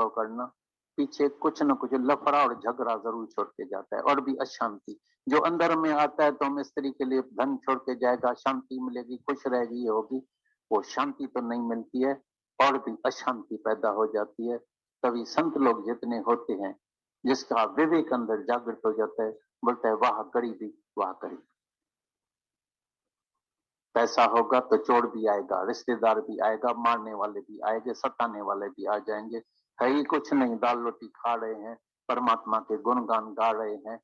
अनुभव करना, पीछे कुछ न कुछ लफड़ा और झगड़ा जरूर छोड़ के जाता है, और भी अशांति। जो अंदर में आता है तो हम स्त्री के लिए धन छोड़ के जाएगा, शांति मिलेगी, खुश रहेगी, ये होगी, वो शांति तो नहीं मिलती है, और भी अशांति पैदा हो जाती है। तभी संत लोग जितने होते हैं, जिसका विवेक अंदर जागृत हो जाता है, बोलता है वाह गरीबी, वाह गरीबी। पैसा होगा तो चोर भी आएगा, रिश्तेदार भी आएगा, मारने वाले भी आएंगे, सताने वाले भी आ जाएंगे। है ही कुछ नहीं, दाल रोटी खा रहे हैं, परमात्मा के गुणगान गा रहे हैं,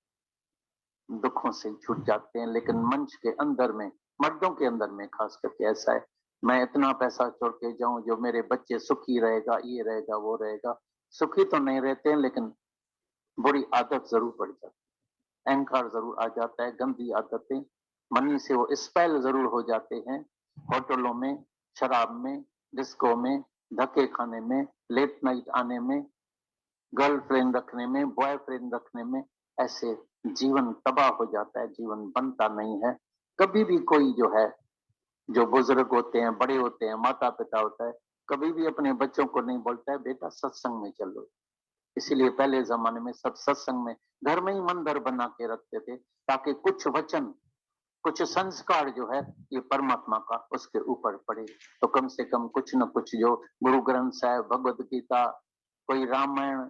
दुखों से छूट जाते हैं। लेकिन मंच के अंदर में, मर्दों के अंदर में खास करके ऐसा है, मैं इतना पैसा छोड़ के जाऊं जो मेरे बच्चे सुखी रहेगा, ये रहेगा, वो रहेगा। सुखी तो नहीं रहते हैं, लेकिन बुरी आदत जरूर पड़ जाती है, अहंकार जरूर आ जाता है, गंदी आदतें मनी से वो स्पेल जरूर हो जाते हैं। होटलों में, शराब में, डिस्को में, धक्के खाने में, लेट नाइट आने में, गर्लफ्रेंड रखने में, बॉयफ्रेंड रखने में, ऐसे जीवन तबाह हो जाता है, जीवन बनता नहीं है। कभी भी कोई जो है, जो बुजुर्ग होते हैं, बड़े होते हैं, माता पिता होता है, कभी भी अपने बच्चों को नहीं बोलता है बेटा सत्संग में चलो। इसीलिए पहले जमाने में सब सत्संग में, घर में ही मंदिर बना के रखते थे, ताकि कुछ वचन, कुछ संस्कार जो है ये परमात्मा का उसके ऊपर पड़े। तो कम से कम कुछ न कुछ, जो गुरु ग्रंथ साहिब, भगवत गीता, कोई रामायण,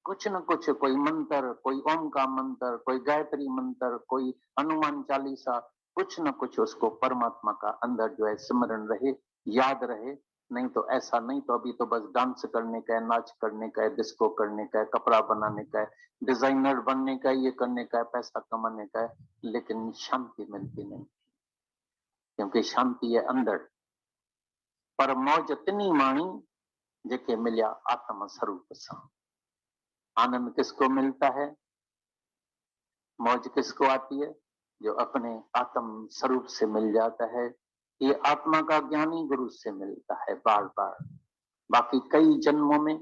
कुछ न कुछ, कोई मंत्र, कोई ओम का मंत्र, कोई गायत्री मंत्र, कोई हनुमान चालीसा, कुछ न कुछ उसको परमात्मा का अंदर जो है स्मरण रहे, याद रहे। नहीं तो ऐसा नहीं, तो अभी तो बस डांस करने का है, नाच करने का है, डिस्को करने का है, कपड़ा बनाने का है, डिजाइनर बनने का है, ये करने का है, पैसा कमाने का है, लेकिन शांति मिलती नहीं, क्योंकि शांति है अंदर। पर मौज इतनी माणी जेके मिलिया आत्म स्वरूप सा। आनंद किसको मिलता है, मौज किसको आती है, जो अपने आत्म स्वरूप से मिल जाता है। ये आत्मा का ज्ञानी गुरु से मिलता है बार बार। बाकी कई जन्मों में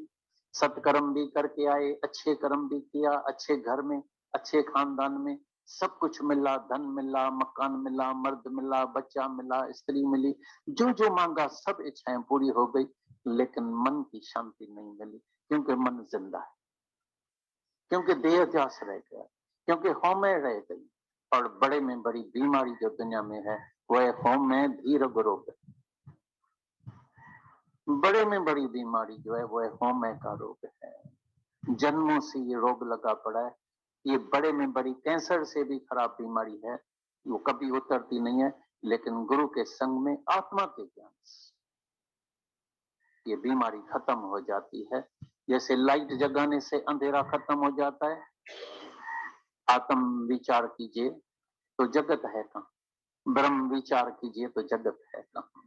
सत्कर्म भी करके आए, अच्छे कर्म भी किया, अच्छे घर में, अच्छे खानदान में, सब कुछ मिला, धन मिला, मकान मिला, मर्द मिला, बच्चा मिला, स्त्री मिली, जो जो मांगा सब इच्छाएं पूरी हो गई, लेकिन मन की शांति नहीं मिली, क्योंकि मन जिंदा है, क्योंकि देहध्यास रह गया, क्योंकि होमे रह गई। और बड़े में बड़ी बीमारी जो दुनिया में है वो है होम में दीर्घ रोग। बड़े में बड़ी बीमारी जो है वो है होमे का रोग है। जन्मों से ये रोग लगा पड़ा है। ये बड़े में बड़ी कैंसर से भी खराब बीमारी है, वो कभी उतरती नहीं है, लेकिन गुरु के संग में, आत्मा के ज्ञान से ये बीमारी खत्म हो जाती है। जैसे लाइट जगाने से अंधेरा खत्म हो जाता है। आत्म विचार कीजिए तो जगत है कहाँ, ब्रह्म विचार कीजिए तो जगत है कहाँ,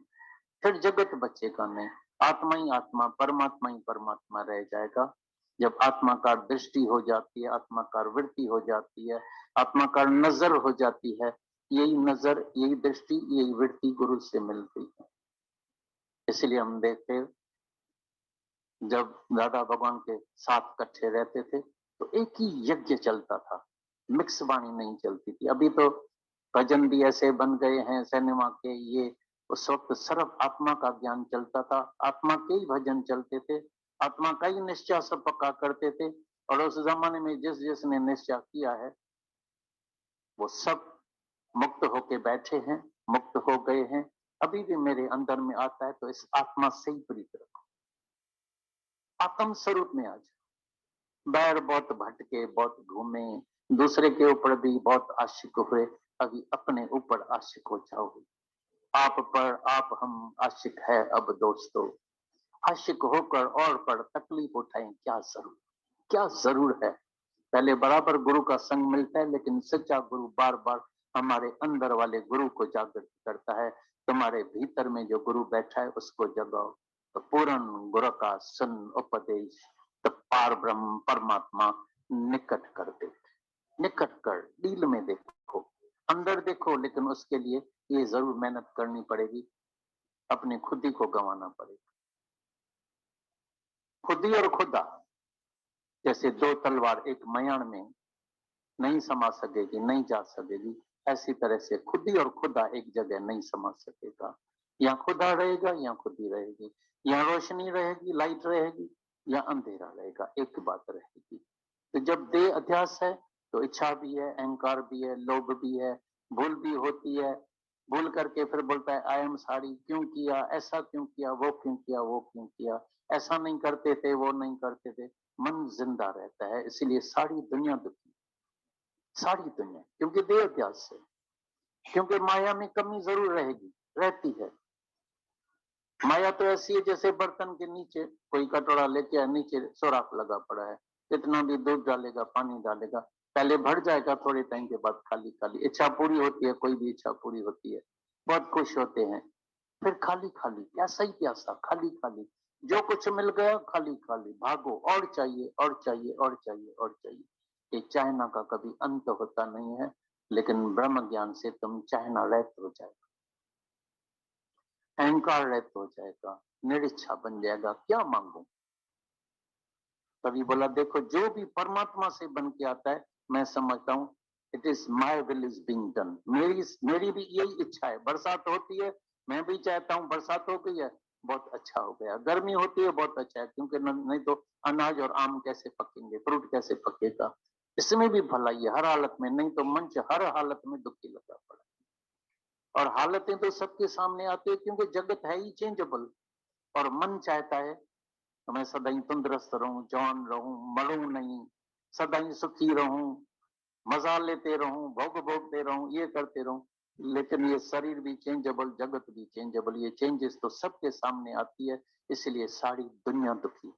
फिर जगत बचेगा नहीं। आत्मा ही आत्मा, परमात्मा ही परमात्मा रह जाएगा। जब आत्माकार दृष्टि हो जाती है, आत्माकार वृत्ति हो जाती है, आत्माकार नजर हो जाती है, यही नजर, यही दृष्टि, यही वृत्ति गुरु से मिलती है। इसलिए हम देखते, जब दादा भगवान के साथ इकट्ठे रहते थे तो एक ही यज्ञ चलता था, मिक्स वाणी नहीं चलती थी। अभी तो भजन भी ऐसे बन गए हैं सिनेमा के, ये उस वक्त सिर्फ आत्मा का ज्ञान चलता था, आत्मा के ही भजन चलते थे, आत्मा का ही निश्चय सब पक्का करते थे। और उस जमाने में जिस जिसने निश्चय किया है वो सब मुक्त होके बैठे हैं, मुक्त हो गए हैं। अभी भी मेरे अंदर में आता है तो इस आत्मा से ही प्रीत रखो, आत्म स्वरूप में आ जाओ। बैर बहुत भटके, बहुत घूमे, दूसरे के ऊपर भी बहुत आशिक हुए, अभी अपने ऊपर आशिक हो जाओ। आप पर आप हम आशिक है अब दोस्तों, आशिक होकर और पर तकलीफ उठाएं क्या जरूर, क्या जरूर है। पहले बराबर गुरु का संग मिलता है, लेकिन सच्चा गुरु बार बार हमारे अंदर वाले गुरु को जागृत करता है। तुम्हारे भीतर में जो गुरु बैठा है उसको जगाओ, तो पूर्ण गुरु का सन उपदेश, तो पार ब्रह्म परमात्मा निकट कर दे, निकट कर, डील में देखो, अंदर देखो। लेकिन उसके लिए ये जरूर मेहनत करनी पड़ेगी, अपने खुद ही को गंवाना पड़ेगा। खुद ही और खुदा, जैसे दो तलवार एक मयान में नहीं समा सकेगी, नहीं जा सकेगी, ऐसी तरह से खुद ही और खुदा एक जगह नहीं समा सकेगा। यहाँ खुदा रहेगा, यहाँ खुद ही रहेगी, यहाँ रोशनी रहेगी, लाइट रहेगी, या अंधेरा रहेगा, एक बात रहेगी। तो जब देह अध्यास है तो इच्छा भी है, अहंकार भी है, लोभ भी है, भूल भी होती है। भूल करके फिर बोलता है आई एम सॉरी, क्यों किया, ऐसा क्यों किया, वो क्यों किया, वो क्यों किया, ऐसा नहीं करते थे, वो नहीं करते थे। मन जिंदा रहता है, इसीलिए सारी दुनिया दुखी, सारी दुनिया, क्योंकि देह अध्यास है। क्योंकि माया में कमी जरूर रहेगी, रहती है। माया तो ऐसी है जैसे बर्तन के नीचे कोई कटोरा लेके आया, नीचे सुराख लगा पड़ा है, कितना भी दूध डालेगा, पानी डालेगा, पहले भर जाएगा, थोड़े टाइम के बाद खाली खाली। इच्छा पूरी होती है, कोई भी इच्छा पूरी होती है, बहुत खुश होते हैं, फिर खाली खाली, प्यासा ही प्यासा, खाली खाली, जो कुछ मिल गया खाली खाली, भागो, और चाहिए, और चाहिए, और चाहिए, और चाहिए। ये चाहना का कभी अंत होता नहीं है, लेकिन ब्रह्म ज्ञान से तुम चाहना रहित हो जाएगा, अहंकार रहित हो जाएगा, निरिच्छा बन जाएगा, क्या मांगू। तभी बोला देखो जो भी परमात्मा से बन के आता है, मैं समझता हूँ it is my will is being done. मेरी भी यही इच्छा है। बरसात होती है, मैं भी चाहता हूँ बरसात हो गई है, बहुत अच्छा हो गया। गर्मी होती है, बहुत अच्छा है, क्योंकि नहीं तो अनाज और आम कैसे पकेंगे, फ्रूट कैसे पकेगा। इसमें भी भलाई है हर हालत में, नहीं तो मंच हर हालत में दुखी लगा पड़ा। और हालतें तो सबके सामने आती है, क्योंकि जगत है ही चेंजेबल। और मन चाहता है तो मैं सदैव तंदुरुस्त रहूं, जवान रहूं, मरूं नहीं, सदैव सुखी रहूं, मजा लेते रहूं, भोग भोगते रहूं, ये करते रहूं। लेकिन ये शरीर भी चेंजेबल, जगत भी चेंजेबल, ये चेंजेस तो सबके सामने आती है, इसलिए सारी दुनिया दुखी।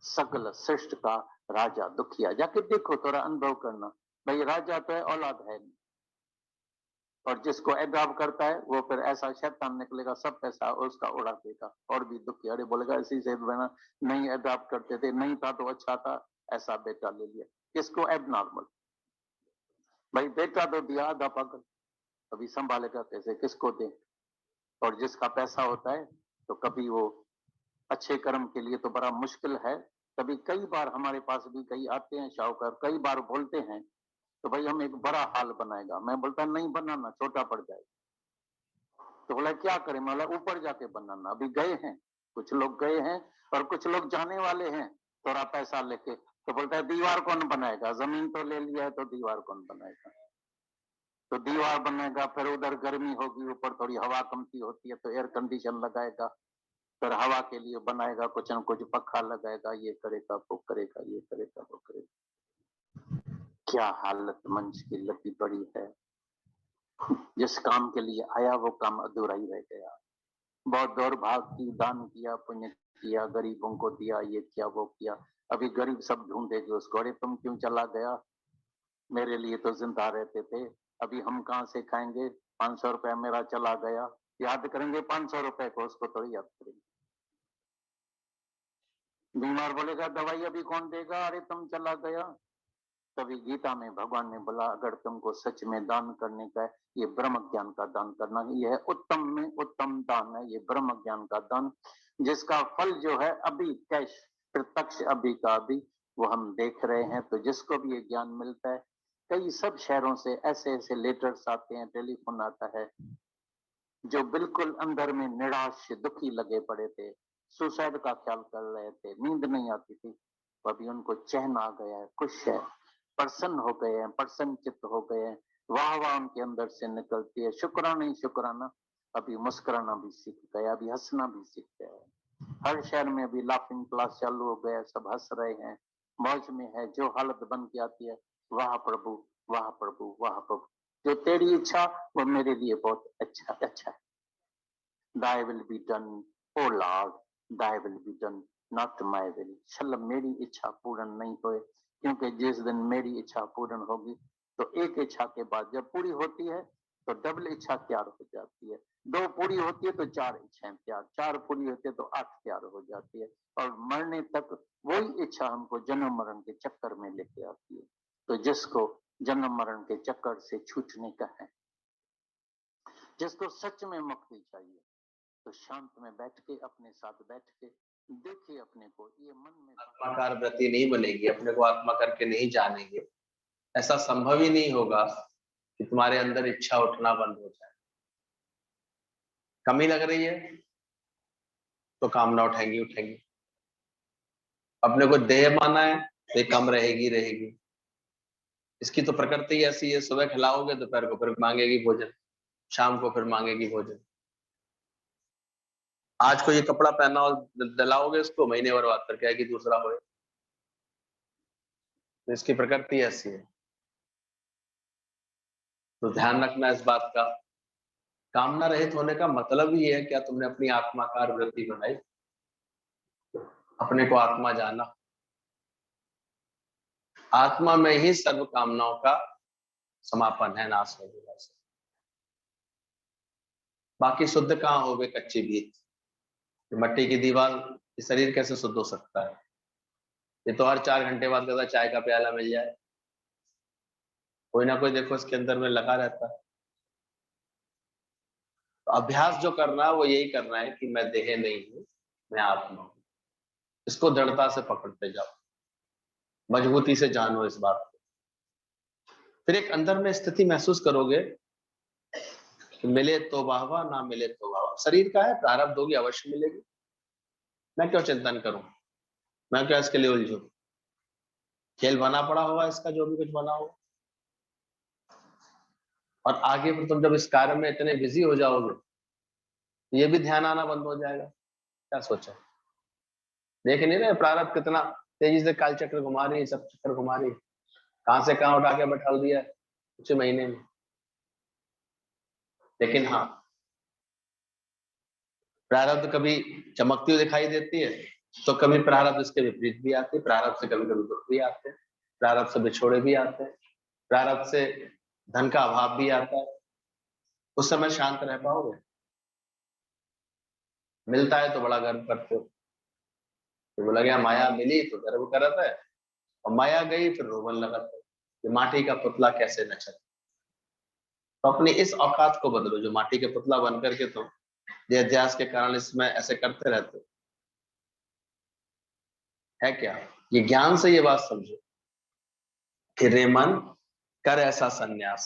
सकल सृष्टि का राजा दुखिया, जाके देखो, थोड़ा अनुभव करना। भाई राजा तो है, औलाद है नहीं। और जिसको एडॉप्ट करता है वो फिर ऐसा शैतान निकलेगा, सब पैसा उसका उड़ा देगा, और भी दुखी। अरे बोलेगा इसी से बना, नहीं एडॉप्ट करते थे, नहीं था तो अच्छा था, ऐसा बेटा ले लिया। किसको? एबनॉर्मल। भाई बेटा तो दिया आधा पागल, कभी संभालेगा कैसे, किसको दे। और जिसका पैसा होता है तो कभी वो अच्छे कर्म के लिए तो बड़ा मुश्किल है। कभी कई बार हमारे पास भी कई आते हैं शाहूकार, कई बार बोलते हैं तो भाई हम एक बड़ा हाल बनाएगा। मैं बोलता नहीं बनाना, छोटा पड़ जाएगा। तो बोला क्या करें? मैं बोला ऊपर जाके बनाना। अभी गए हैं, कुछ लोग गए हैं और कुछ लोग जाने वाले हैं थोड़ा पैसा लेके। तो बोलता है दीवार कौन बनाएगा, जमीन तो ले लिया है तो दीवार कौन बनाएगा। तो दीवार बनेगा, फिर उधर गर्मी होगी, ऊपर थोड़ी हवा कमती होती है तो एयर कंडीशन लगाएगा, फिर हवा के लिए बनाएगा, कुछ न कुछ पक्खा लगाएगा, ये करेगा वो करेगा, ये करेगा वो करेगा। क्या हालत मंच की लगी पड़ी है। जिस काम के लिए आया वो काम अधूरा ही रह गया। बहुत दौड़ भाग की, दान किया, पुण्य किया, गरीबों को दिया, ये किया वो किया। अभी गरीब सब ढूंढेगे उसको, अरे तुम क्यों चला गया, मेरे लिए तो जिंदा रहते थे, अभी हम कहाँ से खाएंगे, 500 रुपया मेरा चला गया। याद करेंगे 500 रुपए को, उसको थोड़ी याद करेंगे। बीमार बोलेगा दवाई अभी कौन देगा, अरे तुम चला गया। तभी गीता में भगवान ने बोला अगर तुमको सच में दान करने का है, ये ब्रह्म ज्ञान का दान करना है, ये है उत्तम में उत्तम दान है, ये ब्रह्म ज्ञान का दान, जिसका फल जो है अभी कैश प्रत्यक्ष अभी का अभी वो हम देख रहे हैं। तो जिसको भी ये ज्ञान मिलता है, कई सब शहरों से ऐसे ऐसे लेटर्स आते हैं, टेलीफोन आता है, जो बिल्कुल अंदर में निराश दुखी लगे पड़े थे, सुसाइड का ख्याल कर रहे थे, नींद नहीं आती थी, तो अभी उनको चैन आ गया है, खुश है, प्रसन्न हो गए हैं, प्रसन्न चित्त हो गए हैं, वाह वाह उनके अंदर से निकलती है, शुक्राना ही शुक्राना। अभी मुस्कुराना भी सीख गया, अभी हंसना भी सीख गया। हर शहर में अभी लाफिंग क्लास चालू हो गया, सब हंस रहे हैं, मौज में है। जो हालत बन के आती है, वाह प्रभु, वाह प्रभु, वाह प्रभु, जो तेरी इच्छा वो मेरे लिए बहुत अच्छा अच्छा है। Thy will be done, O Lord, thy will be done, not my will। चल मेरी इच्छा पूर्ण नहीं होए, क्योंकि जिस दिन मेरी इच्छा पूर्ण होगी तो एक इच्छा के बाद जब पूरी होती है तो डबल इच्छा तैयार हो जाती है, दो पूरी होती है तो चार इच्छाएं तैयार, चार पूरी होती है तो 8 तैयार हो जाती है। और मरने तक वही इच्छा हमको जन्म मरण के चक्कर में लेके आती है। तो जिसको जन्म मरण के चक्कर से छूटने का है, जिसको सच में मुक्ति चाहिए, तो शांत में बैठ के, अपने साथ बैठ के देखिए अपने को, ये मन में आत्माकार वृत्ति नहीं बनेगी, अपने को आत्मा करके नहीं जानेंगे, ऐसा संभव ही नहीं होगा कि तुम्हारे अंदर इच्छा उठना बंद हो जाए। कमी लग रही है तो कामना उठेंगी उठेंगी, अपने को देह माना है तो ये कम रहेगी रहेगी। इसकी तो प्रकृति ऐसी है, सुबह खिलाओगे दोपहर को फिर मांगेगी भोजन, शाम को फिर मांगेगी भोजन। आज को ये कपड़ा पहना और दिलाओगे इसको, महीने भर बाद फिर कहेगी दूसरा होए। तो इसकी प्रकृति ऐसी है। तो ध्यान रखना इस बात का। कामना रहित होने का मतलब ही है क्या तुमने अपनी आत्माकार वृत्ति बनाई, अपने को आत्मा जाना। आत्मा में ही सर्व कामनाओं का समापन है, नाश हो गया। बाकी शुद्ध कहाँ हो गए, कच्ची भीत, मट्टी की दीवार, ये शरीर कैसे शुद्ध हो सकता है? ये तो हर 4 घंटे बाद कहता चाय का प्याला मिल जाए, कोई ना कोई देखो इसके अंदर में लगा रहता है। तो अभ्यास जो करना है वो यही करना है कि मैं देह नहीं हूं, मैं आत्मा हूं। इसको दृढ़ता से पकड़ते जाओ, मजबूती से जानो इस बात को। फिर एक अंदर में स्थिति महसूस करोगे कि मिले तो वाहवा, ना मिले तो वाहवा। शरीर का है, प्रारब्ध होगी, अवश्य मिलेगी। मैं क्यों चिंतन करूं, मैं क्यों इसके लिए उलझूं? खेल बना पड़ा हुआ इसका, जो भी कुछ बना हो। और आगे फिर तुम जब इस कार्य में इतने बिजी हो जाओगे तो ये भी ध्यान आना बंद हो जाएगा। क्या सोचा? देख नहीं रहे प्रारब्ध कितना तेजी से काल चक्र घुमा रही है, सब चक्र घुमा रही है, कहां से कहां उठा के बैठा दिया है कुछ महीने में। लेकिन हाँ, प्रारब्ध कभी चमकती हुई दिखाई देती है तो कभी प्रारब्ध इसके विपरीत भी आते हैं। प्रारब्ध से कभी कभी दुख भी आते हैं, प्रारब्ध से बिछोड़े भी आते हैं, प्रारब्ध से धन का अभाव भी आता है। उस समय शांत रह पाओगे? मिलता है तो बड़ा गर्व करते हो, तो बोला गया माया मिली तो गर्व करत है, और माया गई फिर रोवन लगत है कि माटी का पुतला कैसे नचत। तो अपनी इस औकात को बदलो, जो माटी के पुतला बन करके तुम देहाध्यास के कारण इसमें ऐसे करते रहते हो। है क्या? ये ज्ञान से ये बात समझो कि रे मन कर ऐसा संन्यास।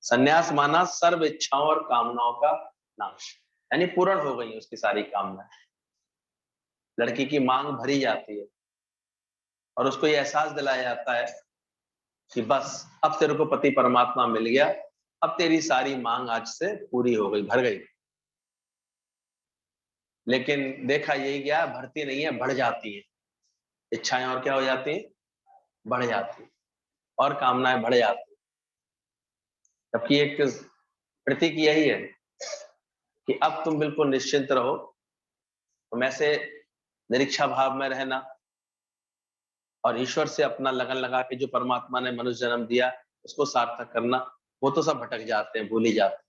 संन्यास माना सर्व इच्छाओं और कामनाओं का नाश, यानी पूर्ण हो गई उसकी सारी कामनाएं। लड़की की मांग भरी जाती है और उसको ये एहसास दिलाया जाता है कि बस अब तेरे को पति परमात्मा मिल गया, अब तेरी सारी मांग आज से पूरी हो गई, भर गई। लेकिन देखा यही गया, भरती नहीं है, बढ़ जाती है इच्छाएं। और क्या हो जाती है? बढ़ जाती है, और कामनाएं बढ़ जाती है। जबकि एक प्रतीक यही है कि अब तुम बिल्कुल निश्चिंत रहो, तुम ऐसे निरीक्षा भाव में रहना और ईश्वर से अपना लगन लगा के जो परमात्मा ने मनुष्य जन्म दिया उसको सार्थक करना। वो तो सब भटक जाते हैं, भूल ही जाते हैं,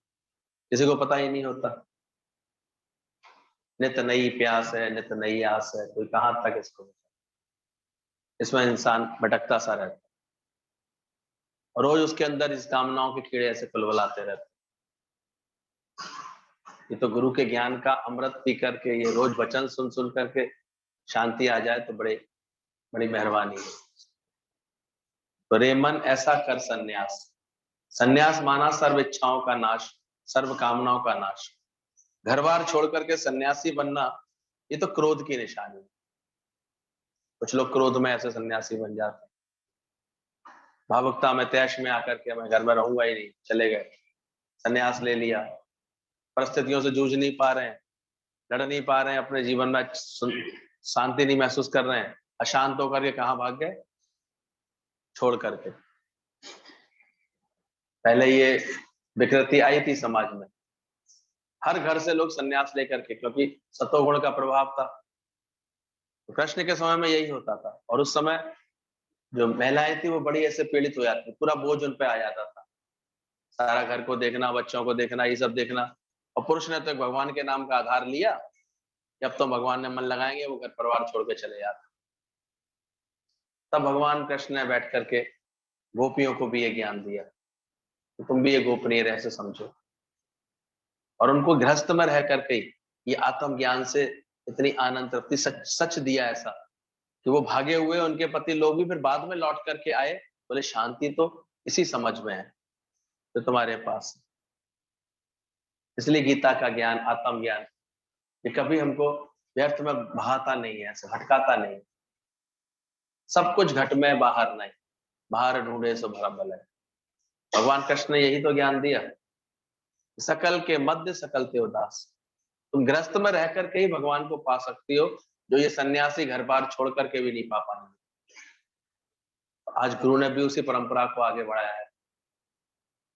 किसी को पता ही नहीं होता। नित नई प्यास है, नित नई आस है, कोई कहां तक इसको, इसमें इंसान भटकता सा रहता है और रोज उसके अंदर इस कामनाओं के कीड़े ऐसे कुलबलाते रहते हैं। ये तो गुरु के ज्ञान का अमृत पी करके, ये रोज वचन सुन सुन करके शांति आ जाए तो बड़ी मेहरबानी है। तो रे मन ऐसा कर संन्यास। संन्यास माना सर्व इच्छाओं का नाश, सर्व कामनाओं का नाश। घर बार छोड़ करके सन्यासी बनना, ये तो क्रोध की निशानी है। कुछ लोग क्रोध में ऐसे सन्यासी बन जाते हैं, भावुकता में, तैश में आकर के मैं घर में रहूंगा ही नहीं, चले गए, सन्यास ले लिया। परिस्थितियों से जूझ नहीं पा रहे हैं, लड़ नहीं पा रहे हैं, अपने जीवन में शांति नहीं महसूस कर रहे हैं, अशांत होकर के कहाँ भाग गए? छोड़ करके। पहले ये विकृति आई थी समाज में, हर घर से लोग सन्यास लेकर के, क्योंकि सतोगुण का प्रभाव था। तो कृष्ण के समय में यही होता था, और उस समय जो महिलाएं थी वो बड़ी ऐसे पीड़ित हो जाती, पूरा बोझ उन पे आ जाता था, सारा घर को देखना, बच्चों को देखना, ये सब देखना। और पुरुष ने तो एक भगवान के नाम का आधार लिया कि अब तो भगवान ने मन लगाएंगे, वो घर परिवार छोड़ के चले जाते। तब भगवान कृष्ण ने बैठ करके गोपियों को भी ये ज्ञान दिया, तो तुम भी ये गोपनीय रह से समझो। और उनको गृहस्थ में रह करके ये आत्मज्ञान से इतनी आनंद तृप्ति, सच दिया ऐसा कि वो भागे हुए उनके पति लोग भी फिर बाद में लौट करके आए, बोले शांति तो इसी समझ में है तो तुम्हारे पास। इसलिए गीता का ज्ञान, आत्मज्ञान, ये कभी हमको व्यर्थ में बहाता नहीं है, ऐसे भटकाता नहीं। सब कुछ घट में बाहर नहीं, बाहर ढूंढे सो भरम भले। भगवान कृष्ण ने यही तो ज्ञान दिया, सकल के मध्य सकल ते उदास। तुम गृहस्थ में रह करके ही भगवान को पा सकती हो, जो ये सन्यासी घर बार छोड़ करके भी नहीं पा पाएंगे। आज गुरु ने भी उसी परंपरा को आगे बढ़ाया है,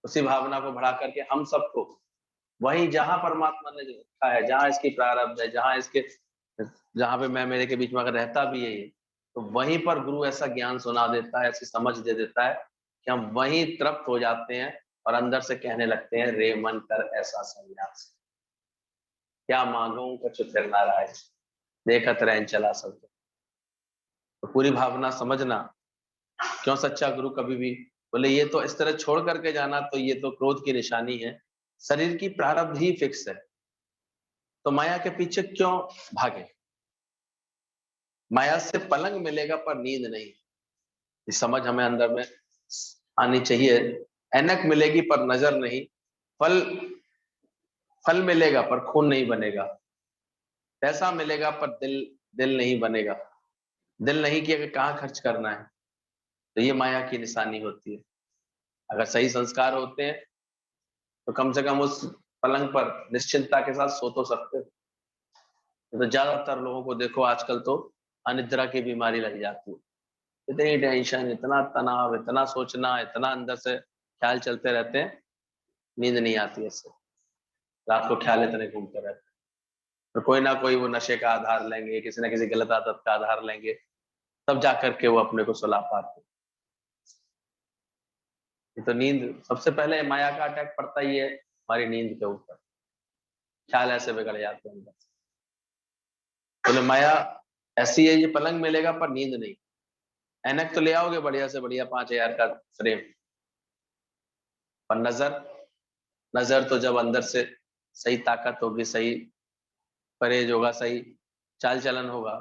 उसी भावना को बढ़ा करके हम सबको वही जहां परमात्मा ने रखा है, जहां इसकी प्रारब्ध है, जहां पे मैं मेरे के बीच में अगर रहता भी है तो वहीं पर गुरु ऐसा ज्ञान सुना देता है, ऐसी समझ दे देता है कि हम वहीं तृप्त हो जाते हैं और अंदर से कहने लगते हैं, रे मन कर ऐसा संन्यास, क्या मांगू कछु फिर नाराज, देखत रैन चला सब। तो पूरी भावना समझना, क्यों सच्चा गुरु कभी भी बोले ये तो इस तरह छोड़ करके जाना, तो ये तो क्रोध की निशानी है, शरीर की प्रारब्ध ही फिक्स है, तो माया के पीछे क्यों भागे। माया से पलंग मिलेगा पर नींद नहीं, ये समझ हमें अंदर में आनी चाहिए। ऐनक मिलेगी पर नजर नहीं, फल मिलेगा पर खून नहीं बनेगा, पैसा मिलेगा पर दिल नहीं बनेगा, दिल नहीं कि अगर कहाँ खर्च करना है, तो ये माया की निशानी होती है। अगर सही संस्कार होते हैं तो कम से कम उस पलंग पर निश्चिंतता के साथ सो तो सकते हो। तो ज्यादातर लोगों को देखो आजकल तो अनिद्रा की बीमारी लग जाती है, इतनी टेंशन, इतना तनाव, इतना सोचना, इतना अंदर से ख्याल चलते रहते हैं, नींद नहीं आती इससे, रात को ख्याल इतने घूमते रहते हैं। तो कोई ना कोई वो नशे का आधार लेंगे, किसी ना किसी गलत आदत का आधार लेंगे, तब जाकर के वो अपने को सुला पाते। तो नींद सबसे पहले माया का अटैक पड़ता ही है हमारी नींद के ऊपर, ख्याल ऐसे बिगड़ जाते हैं अंदर से। बोले माया ऐसी है, ये पलंग मिलेगा पर नींद नहीं, ऐनक तो ले आओगे बढ़िया से बढ़िया 5,000 का फ्रेम, पर नजर तो जब अंदर से सही ताकत होगी, सही परहेज होगा, सही चाल चलन होगा,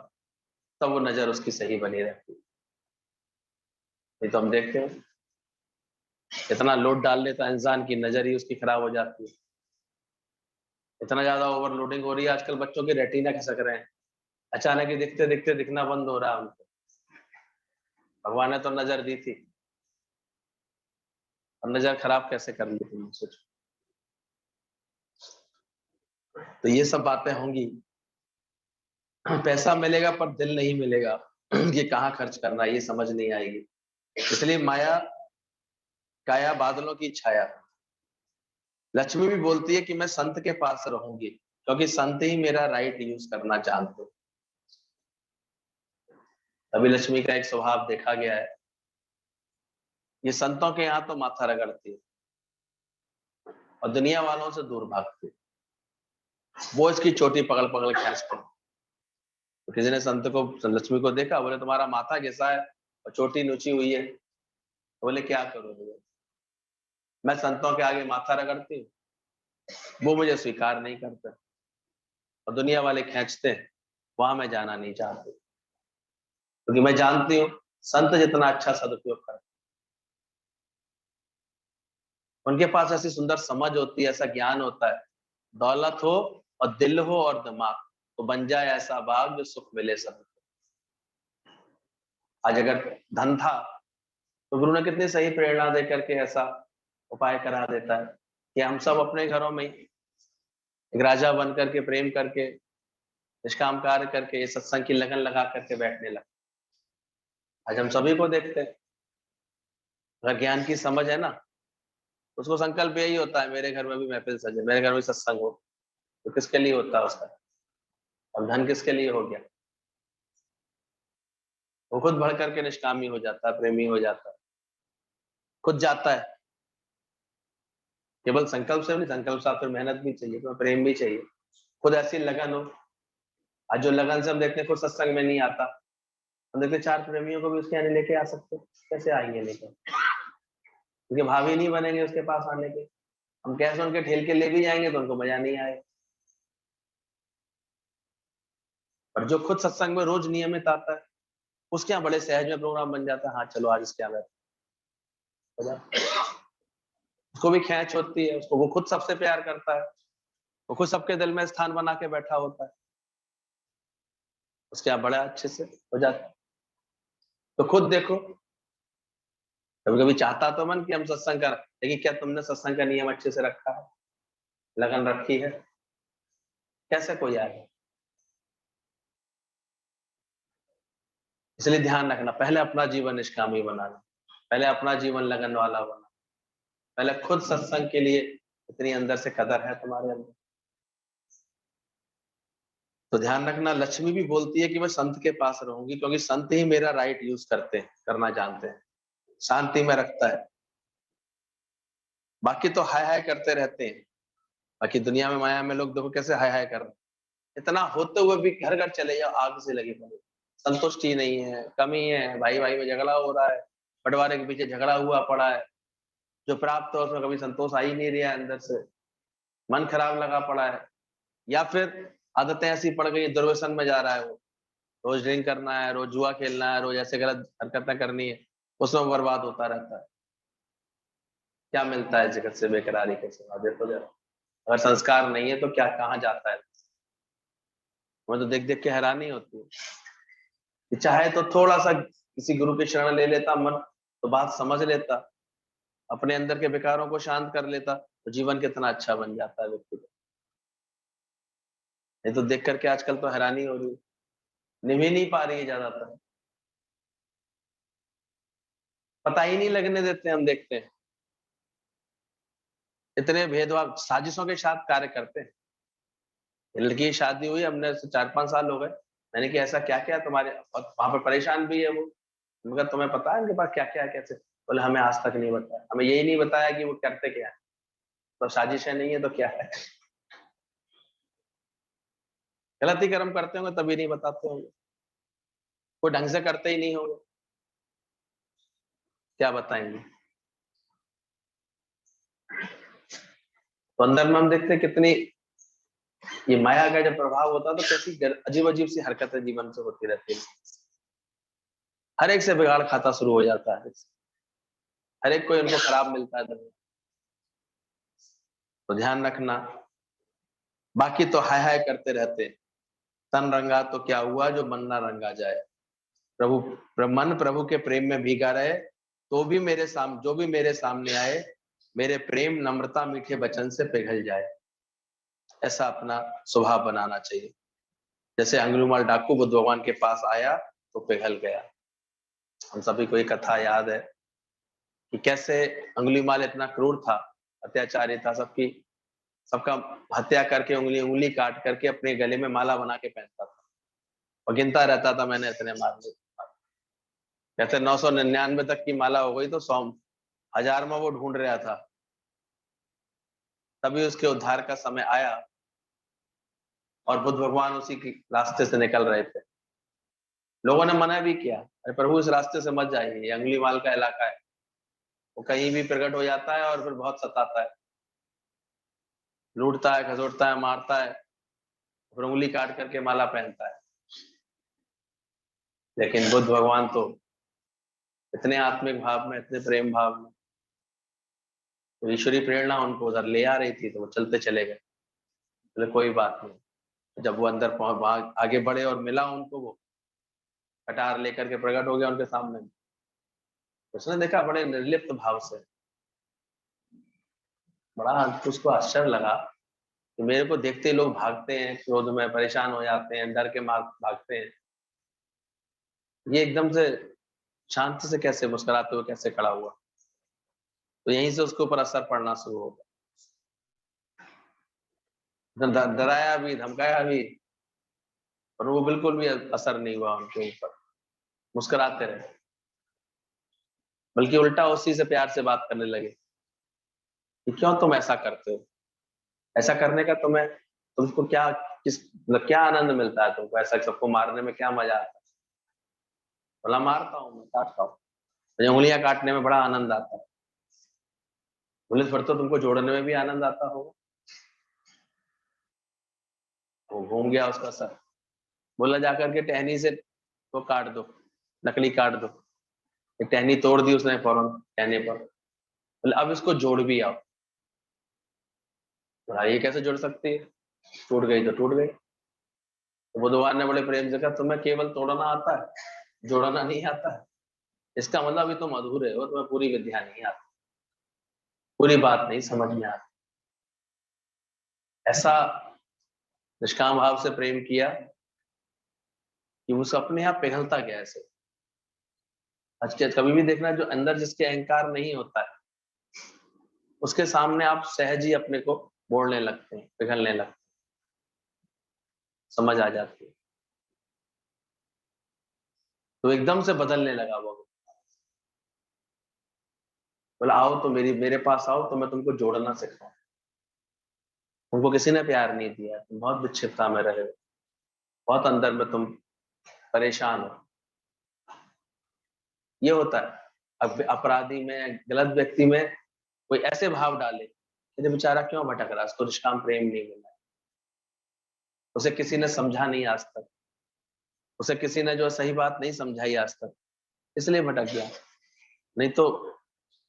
तब वो नजर उसकी सही बनी रहती है। ये तो हम देखते हैं, इतना लोड डाल लेता है इंसान की नजर ही उसकी खराब हो जाती है। इतना ज्यादा ओवरलोडिंग हो रही है आजकल, बच्चों के रेटिना खिसक रहे हैं, अचानक ही दिखते दिखते दिखना बंद हो रहा है उनको। भगवान ने तो नजर दी थी, और नजर खराब कैसे कर ली तुमने, सोचो। तो ये सब बातें होंगी। पैसा मिलेगा पर दिल नहीं मिलेगा, ये कहाँ खर्च करना, ये समझ नहीं आएगी। इसलिए माया काया बादलों की छाया। लक्ष्मी भी बोलती है कि मैं संत के पास रहूंगी, क्योंकि संत ही मेरा राइट यूज करना जानते। तभी लक्ष्मी का एक स्वभाव देखा गया है, ये संतों के यहाँ तो माथा रगड़ती है और दुनिया वालों से दूर भागती है, वो इसकी चोटी पकड़ पकड़ खींचते हैं। तो किसी ने संत को, लक्ष्मी को देखा, बोले तुम्हारा माथा घिसा है और चोटी नुची हुई है, तो बोले क्या करूं, मैं संतों के आगे माथा रगड़ती हूँ, वो मुझे स्वीकार नहीं करते और दुनिया वाले खींचते हैं, वहां मैं जाना नहीं चाहती, क्योंकि मैं जानती हूँ संत जितना अच्छा सदुपयोग करते, उनके पास ऐसी सुंदर समझ होती है, ऐसा ज्ञान होता है, दौलत हो और दिल हो और दिमाग, तो बन जाए ऐसा बाग जो सुख मिले सब। आज अगर धन था तो गुरु ने कितनी सही प्रेरणा दे करके ऐसा उपाय करा देता है कि हम सब अपने घरों में एक राजा बन करके, प्रेम करके, निष्काम कार्य करके, सत्संग की लगन लगा करके बैठने लगे। आज हम सभी को देखते हैं, अगर ज्ञान की समझ है ना, उसको संकल्प यही होता है, मेरे घर में भी महफिल सजे, मेरे घर में सत्संग हो। तो किसके लिए होता है उसका, और धन किसके लिए हो गया, वो खुद बढ़ करके निष्कामी हो जाता है, प्रेमी हो जाता है, खुद जाता है। केवल संकल्प से नहीं, संकल्प साथ में मेहनत भी चाहिए, तो प्रेम भी चाहिए, खुद ऐसी लगन हो। आज जो लगन से हम देखते हैं खुद सत्संग में नहीं आता, हम देखते 4 प्रेमियों को भी उसके आने लेके आ सकते, कैसे आएंगे लेकर, क्योंकि भाव ही नहीं बनेंगे उसके पास आने के। हम कैसे उनके ठेल के ले भी जाएंगे तो उनको मजा नहीं आएगा। और जो खुद सत्संग में रोज नियमित आता है, उसके यहाँ बड़े सहज में प्रोग्राम बन जाता है, हाँ चलो आज इसके यहाँ, उसको भी खेच होती है, उसको, वो खुद सबसे प्यार करता है, वो खुद सबके दिल में स्थान बना के बैठा होता है, उसके यहाँ बड़ा अच्छे से हो जाता है। तो खुद देखो, कभी कभी चाहता तो मन कि हम सत्संग कर, लेकिन क्या तुमने सत्संग का नियम अच्छे से रखा है, लगन रखी है? कैसे कोई आए? इसलिए ध्यान रखना, पहले अपना जीवन निष्कामी बनाना, पहले अपना जीवन लगन वाला बना, पहले खुद सत्संग के लिए इतनी अंदर से कदर है तुम्हारे अंदर। तो ध्यान रखना, लक्ष्मी भी बोलती है कि मैं संत के पास रहूंगी, क्योंकि संत ही मेरा राइट यूज करते हैं, करना जानते हैं, शांति में रखता है। बाकी तो हाय हाय करते रहते हैं, बाकी दुनिया में माया में लोग देखो कैसे हाय हाय कर रहे हैं, इतना होते हुए भी घर घर चले जाओ आग से लगे पड़े, संतुष्टि नहीं है, कमी है, भाई भाई में झगड़ा हो रहा है, बंटवारे के पीछे झगड़ा हुआ पड़ा है, जो प्राप्त हो उसमें कभी संतोष आ ही नहीं रहा है, अंदर से मन खराब लगा पड़ा है, या फिर आदतें ऐसी पड़ गई, दुर्व्यसन में जा रहा है वो, रोज ड्रिंक करना है, रोज जुआ खेलना है, रोज ऐसे गलत हरकतें करनी है, उसमें बर्बाद होता रहता है। क्या मिलता है जगत से बेकरारी के सिवा? देखो जरा, अगर संस्कार नहीं है तो क्या कहाँ जाता है? मुझे तो देख देख के हैरानी होती है कि चाहे तो थोड़ा सा किसी गुरु की शरण ले लेता मन, तो बात समझ लेता, अपने अंदर के विकारों को शांत कर लेता, तो जीवन कितना अच्छा बन जाता है व्यक्ति का। ये तो देख करके आजकल तो हैरानी हो रही है, निभ ही नहीं पा रही है ज्यादातर, पता ही नहीं लगने देते, हम देखते हैं इतने भेदभाव साजिशों के साथ कार्य करते हैं। लड़की की शादी हुई, हमने 4-5 साल हो गए, मैंने कि ऐसा क्या क्या तुम्हारे, और वहां पर परेशान भी है वो, मगर तुम्हें पता है उनके पास क्या क्या है कैसे? बोले हमें आज तक नहीं बताया, हमें यही नहीं बताया कि वो करते क्या है। तो साजिशें नहीं है तो क्या है? गलत ही कर्म करते होंगे तभी नहीं बताते होंगे, कोई ढंग से करते ही नहीं होंगे, क्या बताएंगे? तो अंदर में हम देखते हैं कितनी ये माया का जब प्रभाव होता है तो कैसी अजीब अजीब सी हरकतें जीवन से होती रहती है, हर एक से बिगाड़ खाता शुरू हो जाता है, हर एक को इनको खराब मिलता है दुनिया। तो ध्यान रखना, बाकी तो हाय हाय करते रहते, तन रंगा तो क्या हुआ जो मन ना रंगा जाए, मन प्रभु के प्रेम में भीगा रहे, तो भी जो भी मेरे सामने आए, मेरे प्रेम नम्रता मीठे वचन से पिघल जाए। ऐसा अपना स्वभाव बनाना चाहिए। जैसे अंगुलीमाल डाकू बुद्ध भगवान के पास आया तो पिघल गया। हम सभी को एक कथा याद है कि कैसे अंगुलीमाल इतना क्रूर था, अत्याचारी था, सबका हत्या करके उंगली उंगली काट करके अपने गले में माला बना के पहनता था और गिनता रहता था मैंने इतने मार लिए। कहते 999 तक की माला हो गई तो 100 में वो ढूंढ रहा था, तभी उसके उद्धार का समय आया और बुद्ध भगवान उसी के रास्ते से निकल रहे थे। लोगों ने मना भी किया, अरे प्रभु इस रास्ते से मत जाइए, ये अंगुलीमाल का इलाका है, वो कहीं भी प्रकट हो जाता है और फिर बहुत सताता है, लूटता है, खसोटता है, मारता है, फिर उंगली काट करके माला पहनता है। लेकिन बुद्ध भगवान तो इतने आत्मिक भाव में, इतने प्रेम भाव में, तो ईश्वरी प्रेरणा उनको उधर ले आ रही थी तो वो चलते चले गए, बोले कोई बात नहीं। जब वो अंदर आगे बढ़े और मिला उनको, वो कटार लेकर के प्रकट हो गया उनके सामने, उसने देखा बड़े निर्लिप्त भाव से, बड़ा उसको आश्चर्य लगा कि मेरे को देखते ही लोग भागते हैं, क्रोध में परेशान हो जाते हैं, डर के मार भागते हैं, ये एकदम से शांति से कैसे मुस्कुराते हुए कैसे खड़ा हुआ? तो यहीं से उसके ऊपर असर पड़ना शुरू हो गया, डराया भी, धमकाया भी, और वो बिल्कुल भी असर नहीं हुआ उनके ऊपर, मुस्कुराते रहे, बल्कि उल्टा उसी से प्यार से बात करने लगे कि क्यों तुम ऐसा करते हो, ऐसा करने का तुमको क्या, मतलब क्या आनंद मिलता है तुमको, ऐसा सबको मारने में क्या मजा आता है? बोला मारता हूँ, मैं काटता हूँ, मुझे उंगलियां काटने में बड़ा आनंद आता है। बोले फिर तो तुमको जोड़ने में भी आनंद आता होगा। वो घूम गया उसका सर, बोला जाकर के टहनी से तो काट दो, नकली काट दो। एक टहनी तोड़ दी उसने फौरन कहने पर, बोले अब इसको जोड़ भी आओ। बोला ये कैसे जोड़ सकती है, टूट गई तो टूट गई। तो बुद्धवान ने बड़े प्रेम से कहा तुम्हें केवल तोड़ना आता है, जोड़ना नहीं आता है। इसका मतलब अभी तुम अधूरे हो, तुम्हें पूरी विद्या नहीं आती, पूरी बात नहीं समझ में आती। ऐसा निष्काम भाव से प्रेम किया कि उस अपने आप पिघलता गया ऐसे। आज के कभी भी देखना, जो अंदर जिसके अहंकार नहीं होता है, उसके सामने आप सहज ही अपने को मोड़ने लगते हैं, पिघलने लगते हैं, समझ आ जाती है, तो एकदम से बदलने लगा वो। बोला आओ तो मेरे पास आओ, तो मैं तुमको जोड़ना सिखाऊं। तुमको किसी ने प्यार नहीं दिया, तुम बहुत विक्षिप्तता में रहे हो, बहुत अंदर में तुम परेशान हो। ये होता है। अब अपराधी में, गलत व्यक्ति में कोई ऐसे भाव डाले कि ये बेचारा क्यों भटक रहा है, उसको निष्काम प्रेम नहीं मिला, उसे किसी ने समझा नहीं आज तक, उसे किसी ने जो सही बात नहीं समझाई आज तक, इसलिए भटक गया। नहीं तो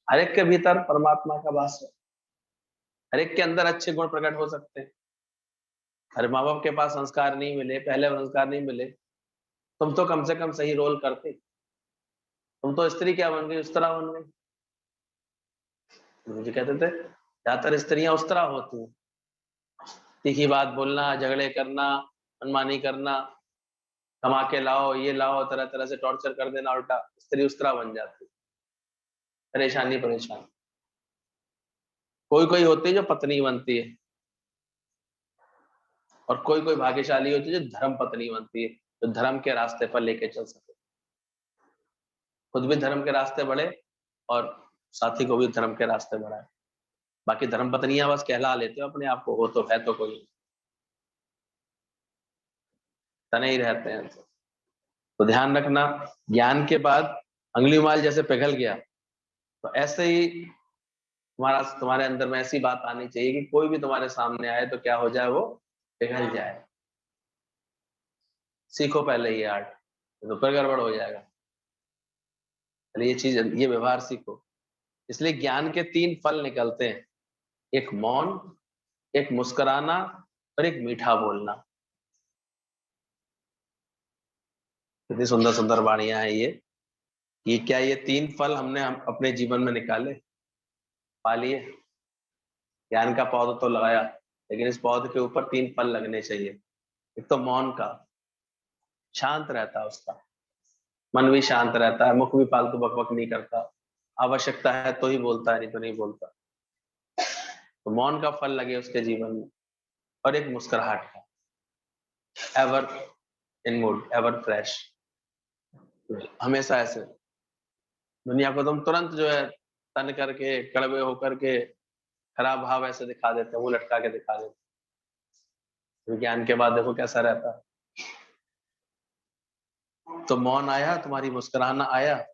हर एक के भीतर परमात्मा का वास है, हर एक के अंदर अच्छे गुण प्रकट हो सकते हैं। अरे माँ बाप के पास संस्कार नहीं मिले, पहले संस्कार नहीं मिले, तुम तो कम से कम सही रोल करते। तुम तो स्त्री क्या बन गई, उस तरह बन गई। मुझे कहते थे ज्यादातर स्त्रियां उस तरह होती हैं, तीखी बात बोलना, झगड़े करना, मनमानी करना, कमा के लाओ, ये लाओ, तरह तरह से टॉर्चर कर देना उल्टा, स्त्री उस तरह बन जाती, परेशानी परेशान। कोई कोई होती है जो पत्नी बनती है, और कोई कोई भाग्यशाली होती है जो धर्म पत्नी बनती है, जो धर्म के रास्ते पर लेके चल सके, खुद भी धर्म के रास्ते बढ़े और साथी को भी धर्म के रास्ते बढ़ाए। बाकी धर्म पत्नियां बस कहला लेते हो अपने आप को, हो तो है तो कोई तने ही रहते हैं। तो ध्यान रखना, ज्ञान के बाद अंगुली उमाल जैसे पिघल गया, तो ऐसे ही तुम्हारे अंदर में ऐसी बात आनी चाहिए कि कोई भी तुम्हारे सामने आए तो क्या हो जाए, वो पिघल जाए। सीखो पहले ये आर्ट, तो फिर गड़बड़ हो जाएगा। पहले ये चीज, ये व्यवहार सीखो। इसलिए ज्ञान के 3 फल निकलते हैं, एक मौन, एक मुस्कुराना और एक मीठा बोलना। कितनी सुंदर सुंदर वाणियां हैं ये क्या ये 3 फल हमने अपने जीवन में निकाले, पा लिए। ज्ञान का पौधा तो लगाया, लेकिन इस पौधे के ऊपर 3 फल लगने चाहिए। एक तो मौन का, शांत रहता है उसका, मन भी शांत रहता है, मुख भी फालतू बकबक नहीं करता, आवश्यकता है तो ही बोलता है, नहीं तो नहीं बोलता। तो मौन का फल लगे उसके जीवन में। और एक मुस्कुराहट का, ever in mood, ever fresh, हमेशा ऐसे। दुनिया को तुम तुरंत जो है तन करके, कड़वे होकर के, खराब भाव ऐसे दिखा देते हैं, वो लटका के दिखा देते हैं। ज्ञान के बाद देखो कैसा रहता है। तो मौन आया, तुम्हारी मुस्कुराना आया,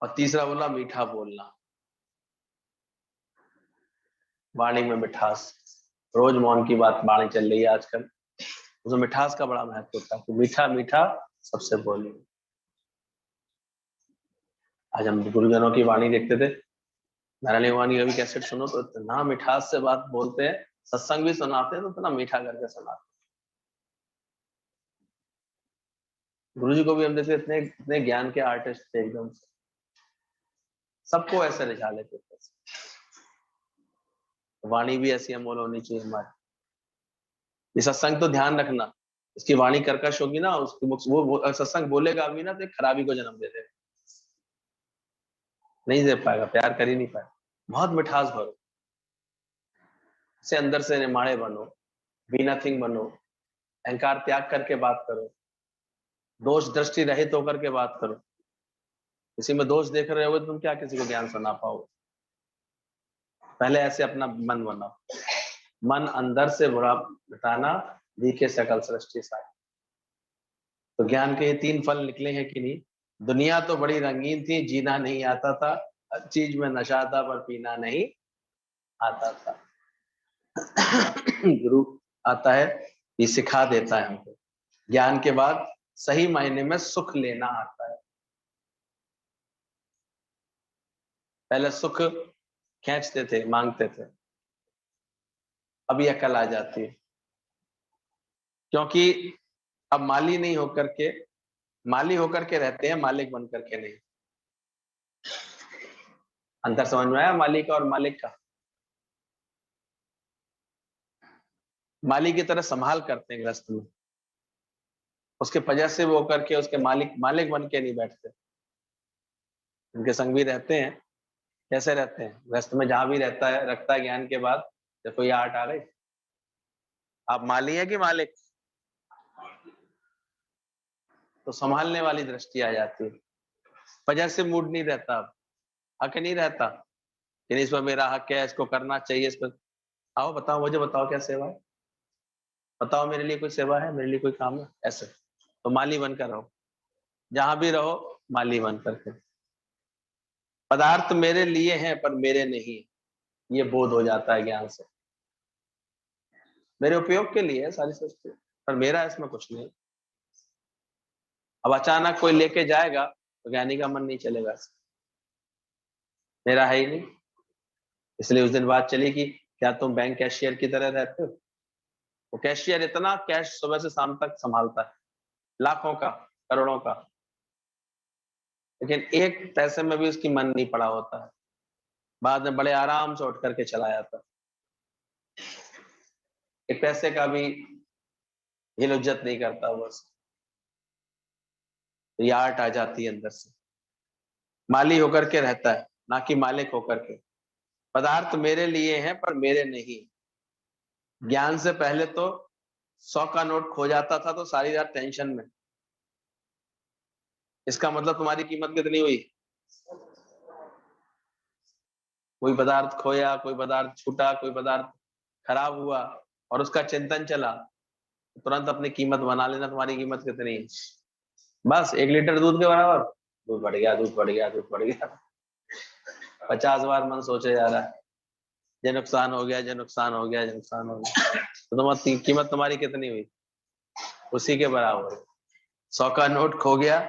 और तीसरा बोला मीठा बोलना, वाणी में मिठास। रोज मौन की बात वाणी चल रही है आजकल, उसमें मिठास का बड़ा महत्व होता है, तो मीठा मीठा सबसे बोलिए। आज हम गुरुजनों की वाणी देखते थे, नारायणी वाणी का भी कैसेट सुनो तो इतना मिठास से बात बोलते हैं, सत्संग भी सुनाते हैं तो इतना मीठा करके सुनाते हैं। गुरु जी को भी हम देखते इतने इतने ज्ञान के आर्टिस्ट थे, एकदम से सबको ऐसे रिझा लेते थे। वाणी भी ऐसी अमोल होनी चाहिए हमारी। ये सत्संग तो ध्यान रखना, इसकी वाणी कर्कश होगी ना, उसकी वो सत्संग बोलेगा भी ना तो एक खराबी को जन्म दे देगा, नहीं दे पाएगा, प्यार कर ही नहीं पाएगा। बहुत मिठास भरो, से अंदर से निमाड़े बनो, बी नथिंग बनो, अहंकार त्याग करके बात करो, दोष दृष्टि रहित होकर के बात करो। किसी में दोष देख रहे हो तुम क्या किसी को ज्ञान सुना पाओगे। पहले ऐसे अपना मन बनाओ, मन अंदर से बुरा मिटाना, दिखे सकल सृष्टि सारी। तो ज्ञान के ये 3 फल निकले हैं कि नहीं। दुनिया तो बड़ी रंगीन थी, जीना नहीं आता था, हर चीज में नशा था पर पीना नहीं आता था। गुरु आता है, ये सिखा देता है हमको। ज्ञान के बाद सही मायने में सुख लेना आता है। पहले सुख खींचते थे, मांगते थे, अब ये अकल आ जाती है, क्योंकि अब माली नहीं होकर के माली होकर के रहते हैं, मालिक बन करके नहीं। अंतर समझ में आया माली का और मालिक का? माली की तरह संभाल करते हैं गृहस्थ में, उसके पजेसिव होकर के उसके मालिक बन के नहीं बैठते। उनके संग भी रहते हैं। कैसे रहते हैं? गृहस्थ में जहां भी रहता है, रखता है ज्ञान के बाद, देखो ये आट आ गई, आप माली है कि मालिक? तो संभालने वाली दृष्टि आ जाती है। पजेसिव मूड नहीं रहता, अब हक नहीं रहता कि इस पर मेरा हक है, इसको करना चाहिए, इस पर आओ बताओ, मुझे बताओ क्या सेवा है, बताओ मेरे लिए कोई सेवा है, मेरे लिए कोई काम है, ऐसे। तो माली बनकर रहो, जहां भी रहो माली बन करके। पदार्थ मेरे लिए हैं पर मेरे नहीं, ये बोध हो जाता है ज्ञान से। मेरे उपयोग के लिए है सारी सृष्टि, पर मेरा इसमें कुछ नहीं। अब अचानक कोई लेके जाएगा तो ज्ञानी का मन नहीं चलेगा, मेरा है ही नहीं। इसलिए उस दिन बात चली कि क्या तुम बैंक कैशियर की तरह रहते हो? वो कैशियर इतना कैश सुबह से शाम तक संभालता है, लाखों का, करोड़ों का, लेकिन एक पैसे में भी उसकी मन नहीं पड़ा होता है। बाद में बड़े आराम से उठ करके चला जाता है, एक पैसे का भी हिल-हुज्जत नहीं करता बस। तो ये आर्ट आ जाती है अंदर से। माली होकर के रहता है, ना कि मालिक होकर के। पदार्थ मेरे लिए हैं पर मेरे नहीं। ज्ञान से पहले तो 100 का नोट खो जाता था तो सारी रात टेंशन में। इसका मतलब तुम्हारी कीमत कितनी हुई? कोई पदार्थ खोया, कोई पदार्थ छूटा, कोई पदार्थ खराब हुआ और उसका चिंतन चला, तुरंत अपनी कीमत बना लेना, तुम्हारी कीमत कितनी है। बस 1 लीटर दूध के बराबर, दूध बढ़ गया, दूध बढ़ गया, दूध बढ़ गया। 50 बार मन सोचे जा रहा है, ये नुकसान हो गया, ये नुकसान हो गया, ये नुकसान हो गया। तो तुम्हारी कीमत तुम्हारी कितनी हुई? उसी के बराबर। 100 का नोट खो गया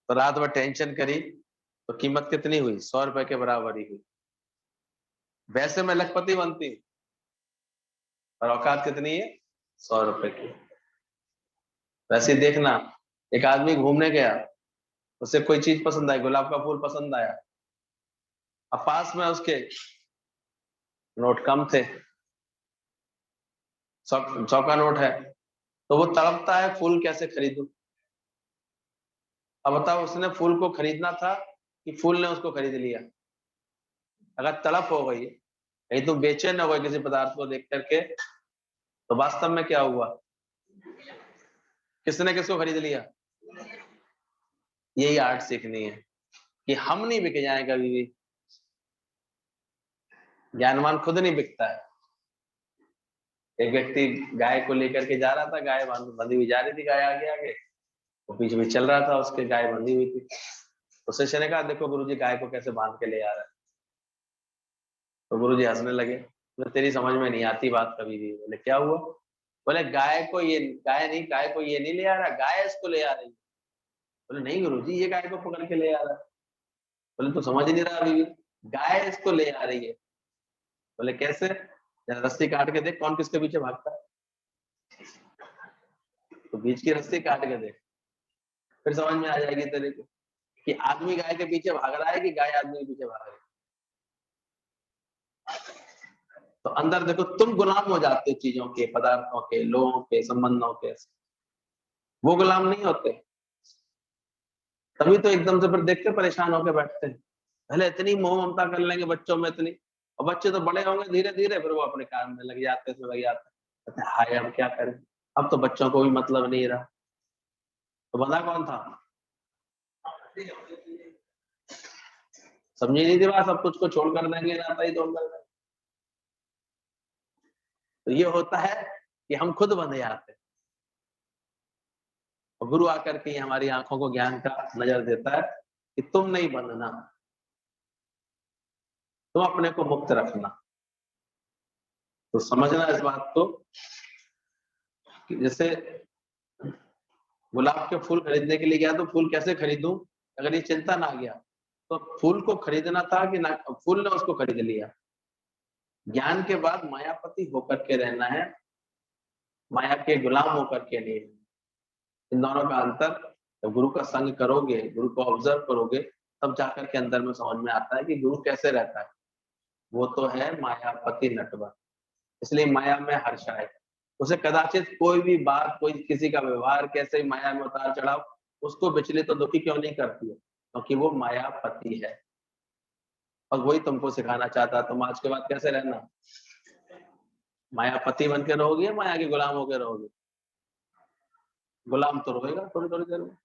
तो रात भर टेंशन करी तो कीमत कितनी हुई? 100 रुपए के बराबर ही हुई। वैसे मैं लखपति बनती हूँ और औकात कितनी है? 100 रुपए की। वैसे ही देखना, एक आदमी घूमने गया, उसे कोई चीज पसंद आई, गुलाब का फूल पसंद आया, अब पास में उसके नोट कम थे, 100 का नोट है, तो वो तड़पता है फूल कैसे खरीदूं। अब बताओ, उसने फूल को खरीदना था कि फूल ने उसको खरीद लिया? अगर तड़प हो गई, कहीं तुम बेचैन हो गए किसी पदार्थ को देख करके, तो वास्तव में क्या हुआ? किसने किसको खरीद लिया? यही आर्ट सीखनी है कि हम नहीं बिक जाए कभी भी। ज्ञानवान खुद नहीं बिकता है। एक व्यक्ति गाय को लेकर के जा रहा था, गाय बंधी हुई जा रही थी, गाय आगे आगे, वो पीछे भी चल रहा था, उसके गाय बंधी हुई थी। तो शिष्य ने कहा, देखो गुरुजी गाय को कैसे बांध के ले आ रहा है। तो गुरुजी हंसने लगे, बोले तेरी समझ में नहीं आती बात कभी भी। बोले क्या हुआ? बोले गाय नहीं, गाय को ये नहीं ले आ रहा, गाय इसको ले आ रही है। बोले नहीं गुरुजी, ये गाय को पकड़ के ले आ रहा है। बोले तो समझ नहीं रहा अभी भी, गाय इसको ले आ रही है। बोले कैसे? जरा रस्सी काट के देख कौन किसके पीछे भागता है। तो बीच की रस्सी काट के देख, फिर समझ में आ जाएगी तेरे को कि आदमी गाय के पीछे भाग रहा है कि गाय आदमी के पीछे भाग रही है। तो अंदर देखो, तुम गुलाम हो जाते हो चीजों के, पदार्थों के, लोगों के, संबंधों के। वो गुलाम नहीं होते। तभी तो एकदम से फिर देखते परेशान होकर बैठते हैं। पहले इतनी मोह ममता कर लेंगे बच्चों में इतनी, और बच्चे तो बड़े होंगे धीरे धीरे, फिर वो अपने काम में लग जाते हैं, लग जाते हैं, कहते हैं, हाय अब क्या करें, अब तो बच्चों को भी मतलब नहीं रहा। तो बंदा कौन था? समझी नहीं थी बात, सब कुछ को छोड़ कर देंगे, नाता ही तोड़ कर देंगे। तो ये होता है कि हम खुद बंध जाते हैं, और गुरु आकर के हमारी आंखों को ज्ञान का नजर देता है कि तुम नहीं बंधना, तुम अपने को मुक्त रखना। तो समझना इस बात को कि जैसे गुलाब के फूल खरीदने के लिए गया तो फूल कैसे खरीदूं, अगर ये चिंता ना गया तो फूल को खरीदना था कि ना, फूल ने उसको खरीद लिया। ज्ञान के बाद मायापति होकर के रहना है, माया के गुलाम होकर के नहीं। इन दोनों का अंतर जब गुरु का संग करोगे, गुरु को ऑब्जर्व करोगे, तब जाकर के अंदर में समझ में आता है कि गुरु कैसे रहता है। वो तो है मायापति नटवर, इसलिए माया में हर्षाए। उसे कदाचित कोई भी बात, कोई किसी का व्यवहार कैसे माया में उतार चढ़ाव उसको विचलित तो दुखी क्यों नहीं करती है, क्योंकि वो मायापति है। और वही तुमको सिखाना चाहता है। तुम आज के बाद कैसे रहना, मायापति बन के रहोगे, माया के गुलाम होकर रहोगे? गुलाम तो रोएगा थोड़ी थोड़ी देर में,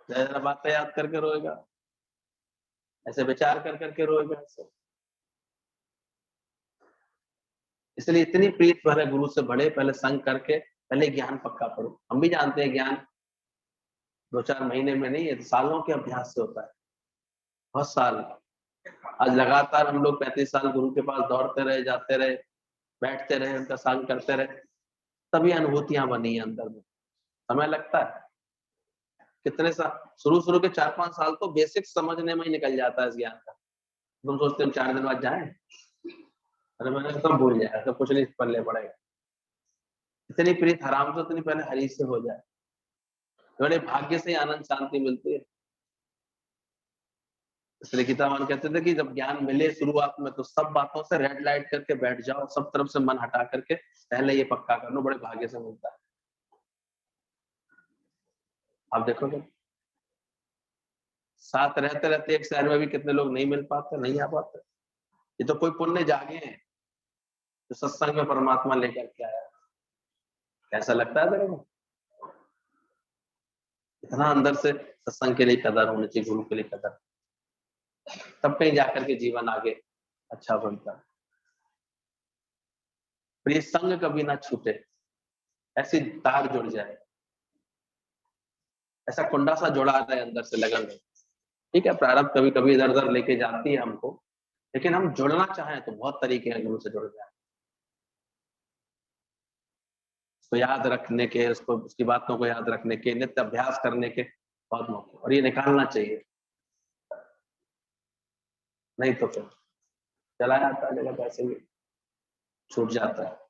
जरा बातें याद करके रोएगा, ऐसे विचार कर करके रोएगा ऐसे। इसलिए इतनी प्रीत भरे गुरु से बड़े, पहले संग करके पहले ज्ञान पक्का पढ़ो। हम भी जानते हैं ज्ञान 2-4 महीने में नहीं है, सालों के अभ्यास से होता है, बहुत साल। आज लगातार हम लोग 35 साल गुरु के पास दौड़ते रहे, जाते रहे, बैठते रहे, उनका संग करते रहे, तभी अनुभूतियां बनी है अंदर में। समय लगता है, कितने साल, शुरू के 4-5 साल तो बेसिक समझने में ही निकल जाता है इस ज्ञान का। तुम सोचते हो 4 दिन बाद जाएं, अरे मैंने तो भूल जाएगा, तो कुछ नहीं पल्ले पड़ेगा। इतनी प्रीत हराम से उतनी पहले हरी से हो जाए, बड़े भाग्य से आनंद शांति मिलती है। इसलिए गीतावान कहते थे कि जब ज्ञान मिले शुरुआत में, तो सब बातों से रेड लाइट करके बैठ जाओ, सब तरफ से मन हटा करके पहले ये पक्का कर लो, बड़े भाग्य से मिलता है। आप देखोगे साथ रहते रहते एक शहर में भी कितने लोग नहीं मिल पाते, नहीं आ पाते। ये तो कोई पुण्य जागे हैं जो सत्संग में परमात्मा लेकर के आया। कैसा लगता है तेरे को? इतना अंदर से सत्संग के लिए कदर होनी चाहिए, गुरु के लिए कदर, तब कहीं जाकर के जीवन आगे अच्छा बनता है। प्रिय संग कभी ना छूटे, ऐसी तार जुड़ जाए, ऐसा कुंडा सा जुड़ा रहे अंदर से लगन में। ठीक है, प्रारब्ध कभी कभी इधर उधर लेके जाती है हमको, लेकिन हम जुड़ना चाहें तो बहुत तरीके हैं गुरु से जुड़ जाए। उसको याद रखने के, उसको उसकी बातों को याद रखने के, नित्य अभ्यास करने के बहुत मौके, और ये निकालना चाहिए, नहीं तो फिर चला जाता है जगह, ऐसे ही छूट जाता है।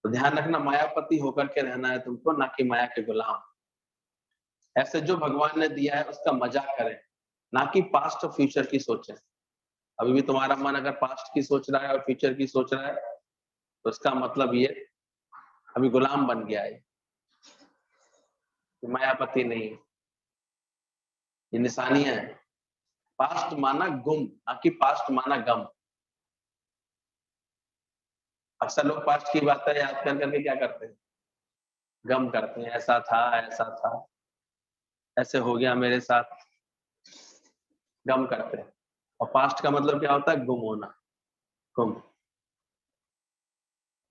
तो ध्यान रखना, मायापति होकर के रहना है तुमको, ना कि माया के गुलाम। ऐसे जो भगवान ने दिया है उसका मजाक करें, ना कि पास्ट और फ्यूचर की सोचें। अभी भी तुम्हारा मन अगर पास्ट की सोच रहा है और फ्यूचर की सोच रहा है, तो इसका मतलब ये अभी गुलाम बन गया है, मायापति नहीं। ये निशानियां है। पास्ट माना गुम, ना कि पास्ट माना गम। अक्सर लोग पास्ट की बातें याद कर करके क्या करते हैं, गम करते हैं, ऐसा था, ऐसे हो गया मेरे साथ, गम करते हैं। और पास्ट का मतलब क्या होता है, गुम होना, गुम।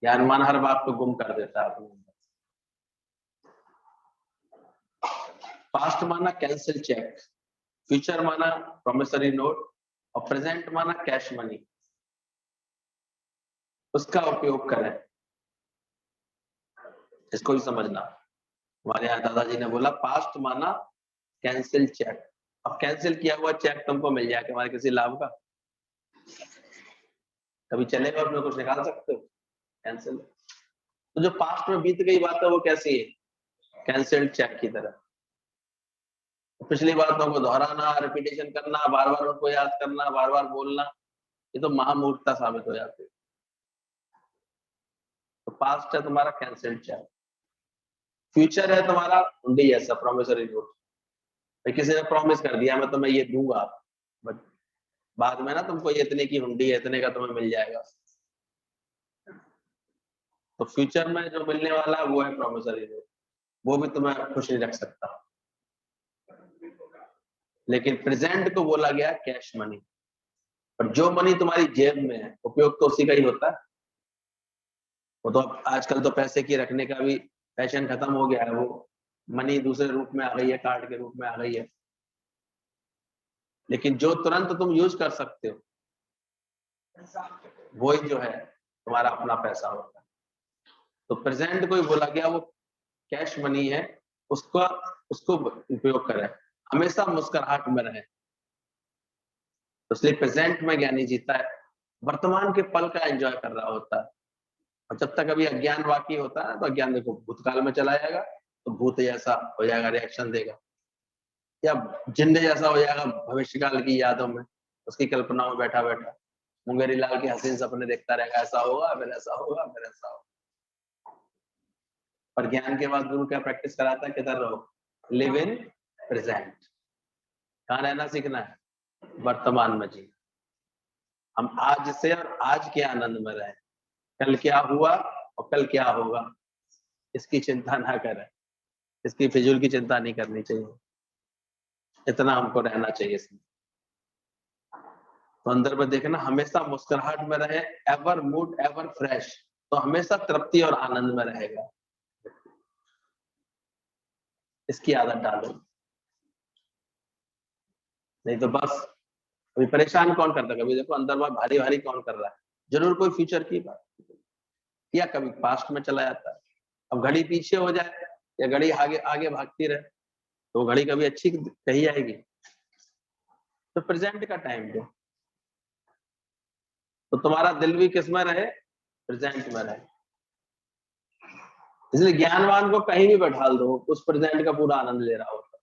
ज्ञान हर बात को गुम कर देता है अपने अंदर। पास्ट माना कैंसिल चेक, फ्यूचर माना प्रोमिसरी नोट, और प्रेजेंट माना कैश मनी। उसका उपयोग करें, इसको ही समझना। हमारे यहाँ दादाजी ने बोला पास्ट माना कैंसिल चेक। अब कैंसिल किया हुआ चेक तुमको मिल जाए हमारे किसी लाभ का, कभी चलेगा उसमें कुछ निकाल सकते हो, कैंसिल। तो जो पास्ट में बीत गई बात है वो कैसी है, कैंसिल्ड चेक की तरह। पिछली बातों को दोहराना, रिपीटेशन करना, बार बार उनको याद करना, बार बार बोलना, ये तो महामूर्खता साबित हो जाती है। तो पास्ट है तुम्हारा कैंसिल्ड चेक, फ्यूचर है तुम्हारा हुंडी जैसा, प्रॉमिसरी नोट। किसी ने प्रॉमिस कर दिया मैं तुम्हें ये दूंगा, बट बाद में ना तुमको ये इतने की हुंडी है, इतने का तुम्हें मिल जाएगा। तो फ्यूचर में जो मिलने वाला है वो है प्रॉमिसरी नोट, वो भी तुम्हें खुश नहीं रख सकता। लेकिन प्रेजेंट को बोला गया कैश मनी, और जो मनी तुम्हारी जेब में है उपयोग तो उसी का ही होता है। वो तो आजकल तो पैसे की रखने का भी फैशन खत्म हो गया है, वो मनी दूसरे रूप में आ गई है, कार्ड के रूप में आ गई है। लेकिन जो तुरंत तुम यूज कर सकते हो वो ही जो है तुम्हारा अपना पैसा होता है। तो प्रेजेंट को ही बोला गया वो कैश मनी है, उसको उपयोग करें, हमेशा मुस्कुराहट में रहे। तो इसलिए प्रेजेंट में ज्ञानी जीता है, वर्तमान के पल का एंजॉय कर रहा होता है। और जब तक अभी अज्ञान बाकी होता है तो अज्ञान देखो भूतकाल में चला जाएगा, तो भूत जैसा हो जाएगा, रिएक्शन देगा, या जिन्न जैसा हो जाएगा भविष्यकाल की यादों में, उसकी कल्पना में बैठा बैठा मुंगेरी लाल की हसीन सपने देखता रहेगा, ऐसा होगा फिर ऐसा होगा फिर ऐसा होगा। पर ज्ञान के बाद गुरु क्या प्रैक्टिस कराता है, किधर रहो, लिव इन प्रेजेंट। कहाँ रहना सीखना है, वर्तमान में जी। हम आज से और आज के आनंद में रहें, कल क्या हुआ और कल क्या होगा इसकी चिंता ना करें, इसकी फिजूल की चिंता नहीं करनी चाहिए, इतना हमको रहना चाहिए इसमें। तो अंदर में देखना, हमेशा मुस्कुराहट में रहे, एवर मूड एवर फ्रेश, तो हमेशा तृप्ति और आनंद में रहेगा। इसकी आदत डालो, नहीं तो बस अभी परेशान कौन करता है, कभी देखो अंदर में भारी भारी कौन कर रहा है, जरूर कोई फ्यूचर की बात, या कभी पास्ट में चला जाता है। अब घड़ी पीछे हो जाए या घड़ी आगे आगे भागती रहे, तो घड़ी कभी अच्छी कही आएगी। तो प्रेजेंट का टाइम दो, तो तुम्हारा दिल भी किस में रहे, प्रेजेंट में रहे। इसलिए ज्ञानवान को कहीं भी बैठा दो, उस प्रेजेंट का पूरा आनंद ले रहा होता है।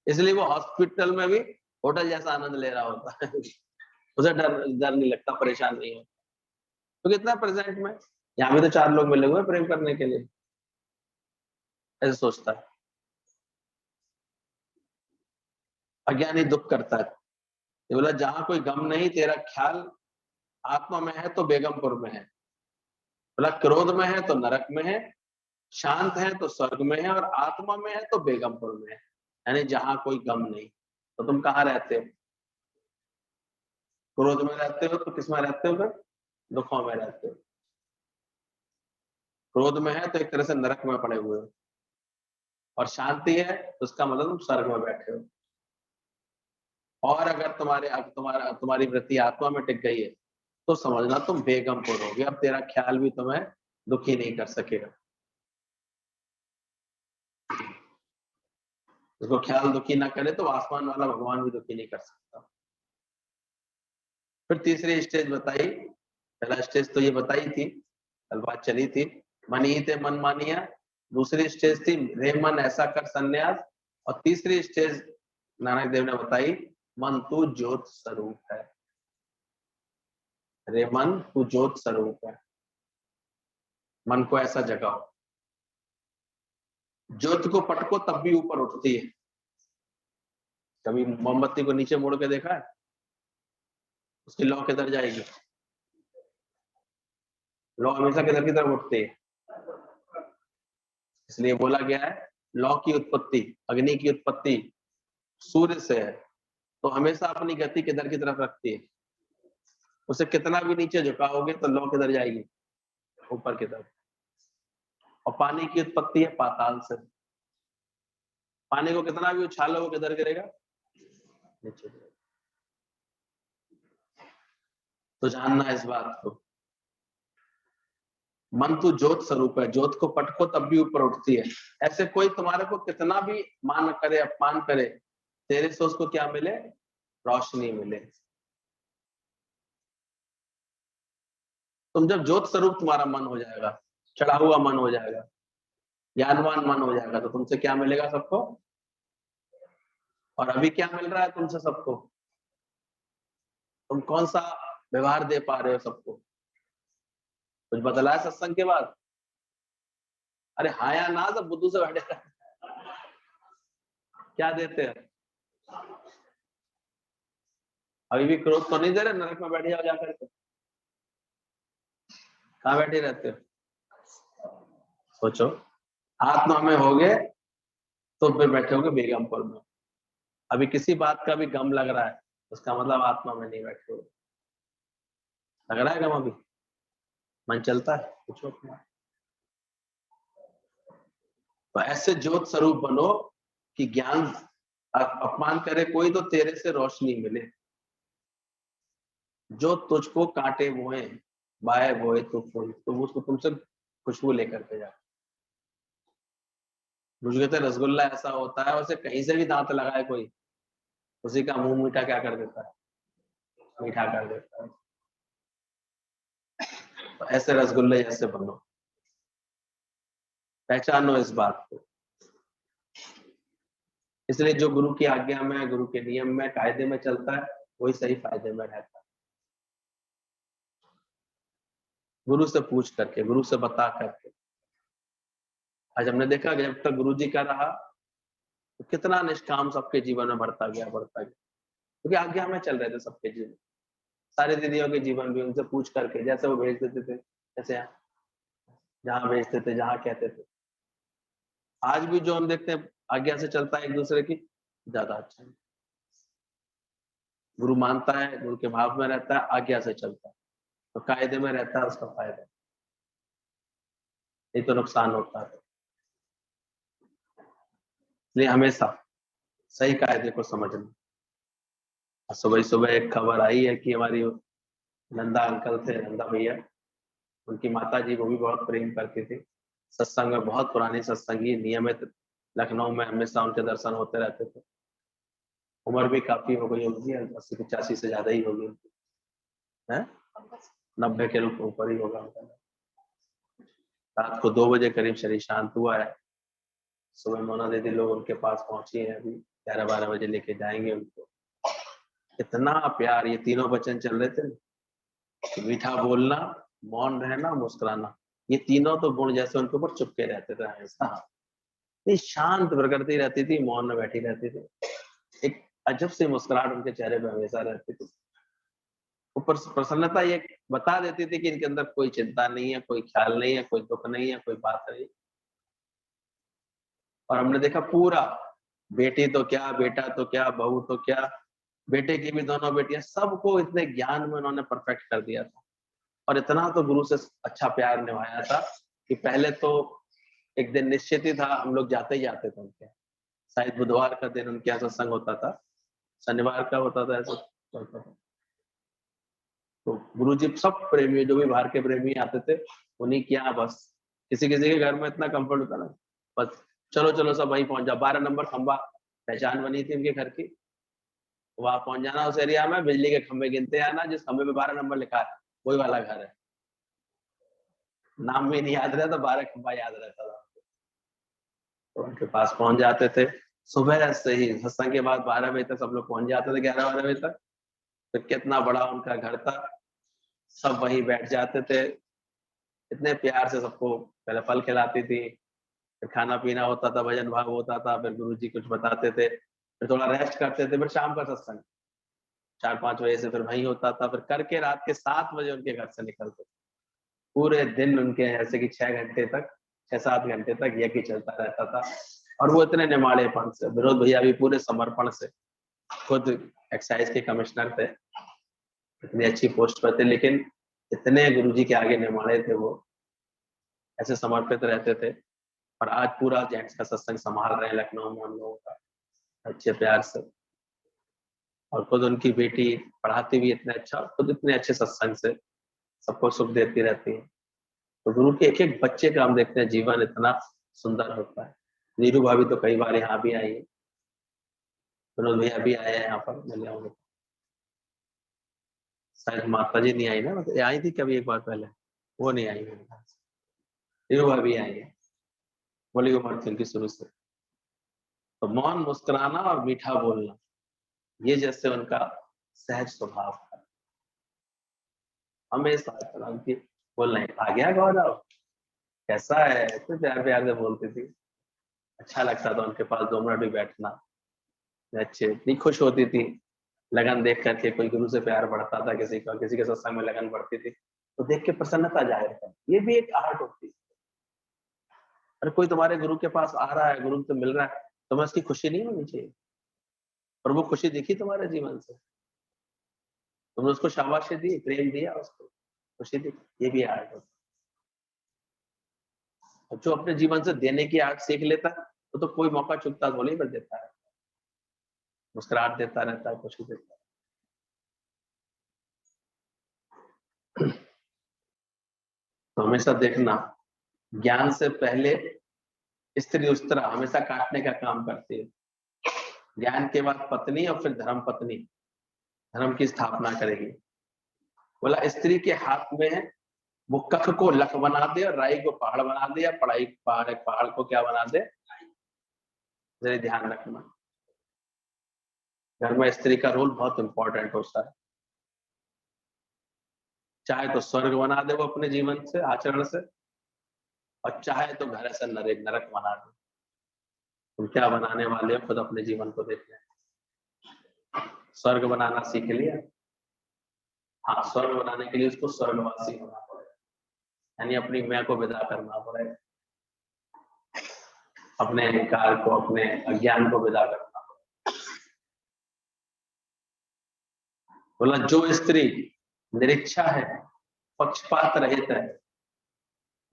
इसलिए वो हॉस्पिटल में भी होटल जैसा आनंद ले रहा होता है। उसे डर नहीं लगता, परेशान नहीं होता, तो कितना प्रेजेंट में। यहाँ भी तो 4 लोग मिले हुए प्रेम करने के लिए, ऐसे सोचता है। अज्ञानी दुख करता है, ये बोला जहां कोई गम नहीं, तेरा ख्याल आत्मा में है तो बेगमपुर में है। बोला क्रोध में है तो नरक में है, शांत है तो स्वर्ग में है, और आत्मा में है तो बेगमपुर में है। यानी जहां कोई गम नहीं, तो तुम कहाँ रहते हो, क्रोध में रहते हो तो किस में रहते हो, फिर दुखों में रहते हो। क्रोध में है तो एक तरह से नरक में पड़े हुए हो, और शांति है तो उसका मतलब तुम स्वर्ग में बैठे हो। और अगर तुम्हारी वृत्ति आत्मा में टिक गई है, तो समझना तुम बेगमपुर हो गए, अब तेरा ख्याल भी तुम्हें दुखी नहीं कर सकेगा। उसको ख्याल दुखी ना करे तो आसमान वाला भगवान भी दुखी नहीं कर सकता। फिर तीसरी स्टेज बताई, पहला स्टेज तो ये बताई थी, कल बात चली थी, मन ही ते मन मानिया। दूसरी स्टेज थी रे मन ऐसा कर संन्यास। और तीसरी स्टेज नानक देव ने बताई, मन तू ज्योत स्वरूप है। रे मन तू ज्योत स्वरूप है, मन को ऐसा जगाओ। ज्योत को पटको तब भी ऊपर उठती है। कभी मोमबत्ती को नीचे मोड़ के देखा है, उसकी लौ किधर जाएगी, लौ हमेशा किधर की तरफ उठती है। इसलिए बोला गया है, लौ की उत्पत्ति, अग्नि की उत्पत्ति सूर्य से है, तो हमेशा अपनी गति किधर की तरफ रखती है। उसे कितना भी नीचे झुकाओगे तो लौ किधर जाएगी, ऊपर की तरफ। और पानी की उत्पत्ति है पाताल से, पानी को कितना भी उछालो वो किधर गिरेगा, नीचे। तो जानना इस बात को, मन तो ज्योत स्वरूप है, ज्योत को पटको तब भी ऊपर उठती है। ऐसे कोई तुम्हारे को कितना भी मान करे अपमान करे, तेरे से उसको क्या मिले, रोशनी मिले। तुम जब ज्योत स्वरूप तुम्हारा मन हो जाएगा, चढ़ा हुआ मन हो जाएगा, ज्ञानवान मन हो जाएगा, तो तुमसे क्या मिलेगा सबको। और अभी क्या मिल रहा है तुमसे सबको, तुम कौन सा व्यवहार दे पा रहे हो सबको। कुछ बदला है सत्संग के बाद, अरे हाँ या ना, सब बुद्धू से बैठे क्या देते हैं। अभी भी क्रोध तो नहीं दे रहे, नरक में बैठ जाओ जाकर के, कहाँ बैठे रहते हो। सोचो, आत्मा में होगे तो फिर बैठे होगे बेगमपुर में। अभी किसी बात का भी गम लग रहा है, उसका मतलब आत्मा में नहीं बैठे हो। लग रहा है गम अभी, मन चलता है, पूछो अपना। तो ऐसे ज्योत स्वरूप बनो कि ज्ञान अपमान करे कोई तो तेरे से रोशनी मिले। जो तुझको कांटे बोए बाए बोए तो फूल, तो उसको तुमसे खुशबू लेकर के जा। मुझे कहते रसगुल्ला ऐसा होता है, उसे कहीं से भी दांत लगाए कोई, उसी का मुंह मीठा क्या कर देता है, मीठा कर देता है। तो ऐसे रसगुल्ले जैसे बनो। पहचानो इस बात को। इसलिए जो गुरु की आज्ञा में, गुरु के नियम में, कायदे में चलता है, वही सही फायदे में रहता है। गुरु से पूछ करके, गुरु से बता करके। आज हमने देखा कि जब तक गुरु जी का रहा तो कितना निष्काम सबके जीवन में बढ़ता गया, क्योंकि आज्ञा में चल रहे थे सबके जीवन। सारी दीदियों के जीवन भी उनसे पूछ करके, जैसे वो भेज देते थे, जैसे जहां भेजते थे, जहां कहते थे। आज भी जो हम देखते हैं आज्ञा से चलता है एक दूसरे की, ज्यादा अच्छा है। गुरु मानता है, गुरु के भाव में रहता है, आज्ञा से चलता है, तो कायदे में रहता है, उसका फायदा। नहीं तो नुकसान होता है। इसलिए हमेशा सही कायदे को समझना। सुबह सुबह एक खबर आई है कि हमारी नंदा अंकल थे, नंदा भैया, उनकी माता जी वो भी बहुत प्रेम करती थी। सत्संग में बहुत पुरानी सत्संगी, नियमित लखनऊ में हमेशा उनके दर्शन होते रहते थे। उम्र भी काफी हो गई होगी, 80-85 से ज्यादा ही होगी उनकी, है 90 के ऊपर ही होगा उनका। रात को 2 बजे करीब शरीर शांत हुआ है। सुबह मोना दीदी लोग उनके पास पहुंची है, अभी 11-12 बजे लेके जाएंगे उनको। इतना प्यार, ये तीनों वचन चल रहे थे, मीठा बोलना, मौन रहना, मुस्कुराना, ये तीनों तो गुण जैसे उनके ऊपर चिपके रहते थे हमेशा। ये शांत प्रकृति रहती थी, मौन में बैठी रहती थी, एक अजब सी मुस्कुराहट उनके चेहरे पे हमेशा रहती थी। ऊपर प्रसन्नता ये बता देती थी कि इनके अंदर कोई चिंता नहीं है, कोई ख्याल नहीं है, कोई दुख नहीं है, कोई बात नहीं। और हमने देखा पूरा, बेटी तो क्या, बेटा तो क्या, बहू तो क्या, बेटे की भी दोनों बेटियां, सबको इतने ज्ञान में उन्होंने परफेक्ट कर दिया था। और इतना तो गुरु से अच्छा प्यार निभाया था कि पहले तो एक दिन निश्चित ही था, हम लोग जाते ही जाते थे उनके। शायद बुधवार का दिन उनके यहाँ सत्संग होता था, शनिवार का होता था, ऐसा होता था। तो गुरु जी सब प्रेमी, जो भी बाहर के प्रेमी आते थे, उन्हीं के यहाँ बस, किसी किसी के घर में इतना कंफर्ट होता ना, बस चलो चलो सब वहीं पहुंच जाओ। 12 नंबर खंबा पहचान बनी थी उनके घर की, वहां पहुंच जाना, उस एरिया में बिजली के खंभे गिनते आना, जिस खंभे पे 12 नंबर लिखा है वही वाला घर है। नाम भी नहीं याद रहता, 12 खंबा याद रहता था। तो उनके पास पहुंच जाते थे सुबह से ही, सत्संग के बाद 12 बजे तक सब लोग पहुंच जाते थे, 11-12 बजे तक। तो कितना बड़ा उनका घर था, सब वहीं बैठ जाते थे। इतने प्यार से सबको पहले फल खिलाती थी, फिर खाना पीना होता था, भजन भाव होता था, फिर गुरुजी कुछ बताते थे, फिर थोड़ा रेस्ट करते थे, फिर शाम का सत्संग 4-5 बजे से फिर वहीं होता था, फिर करके रात के 7 बजे उनके घर से निकलते थे। पूरे दिन उनके ऐसे कि 6 घंटे तक, 6-7 घंटे तक यज्ञ चलता रहता था। और वो इतने निमाड़ेपन से, विनोद भैया भी पूरे समर्पण से, खुद एक्साइज के कमिश्नर थे, इतनी अच्छी पोस्ट पर थे, लेकिन इतने गुरुजी के आगे निमाड़े थे वो, ऐसे समर्पित रहते थे। और आज पूरा जेंट्स का सत्संग संभाल रहे हैं लखनऊ में हम लोगों का, अच्छे प्यार से। और खुद उनकी बेटी पढ़ाती भी इतने अच्छा, खुद इतने अच्छे सत्संग से सबको सुख देती रहती है। तो गुरु के एक एक बच्चे का हम देखते हैं जीवन इतना सुंदर होता है। नीरू भाभी तो कई बार यहाँ भी आई है, विनोद भैया भी आए हैं यहाँ पर, मिले होंगे। शायद माता जी नहीं आई ना, मतलब आई थी कभी एक बार पहले, वो नहीं आई है। नीरू भाभी आई है, बोली उम्र थी उनकी शुरू से। तो मौन, मुस्कुराना और मीठा बोलना, ये जैसे उनका सहज स्वभाव था। हमेशा उनकी बोलना है, आ गया गौरव, कैसा है, इतने प्यार प्यार से बोलती थी। अच्छा लगता था उनके पास 2 मिनट भी बैठना। अच्छे, इतनी खुश होती थी लगन देख करके, कोई गुरु से प्यार बढ़ता था किसी का, किसी के सत्संग में लगन बढ़ती थी, तो देख के प्रसन्नता जाहिर कर, ये भी एक आर्ट होती है। अरे कोई तुम्हारे गुरु के पास आ रहा है, गुरु से मिल रहा है, तुम्हें उसकी खुशी नहीं होनी चाहिए? और वो खुशी दिखी तुम्हारे जीवन से, तुमने उसको शाबाशी दी, प्रेम दिया उसको, खुशी दी, ये भी आर्ट होता है। जो अपने जीवन से देने की आर्ट सीख लेता है, तो कोई मौका चुकता थोड़ी कर देता है, मुस्कुराहट देता रहता है, खुशी देता है। तो हमेशा देखना, ज्ञान से पहले स्त्री उस तरह हमेशा काटने का काम करती है। ज्ञान के बाद पत्नी और फिर धर्म पत्नी, धर्म की स्थापना करेगी। बोला स्त्री के हाथ में वो कख को लख बना दे और राई को पहाड़ बना दे, या पहाड़ को क्या बना दे। जरा ध्यान रखना, घर में स्त्री का रोल बहुत इंपॉर्टेंट होता है। चाहे तो स्वर्ग बना दे वो अपने जीवन से, आचरण से, और चाहे तो घर से नरक बना दे। तुम क्या बनाने वाले हो खुद अपने जीवन को देख लें। स्वर्ग बनाना सीख लिया, हाँ, स्वर्ग बनाने के लिए उसको स्वर्गवासी होना पड़ेगा, यानी अपनी मैं को विदा करना पड़ेगा, अपने अहंकार को, अपने अज्ञान को विदा करना पड़ेगा। बोला जो स्त्री निरीक्षा है, पक्षपात रहित है,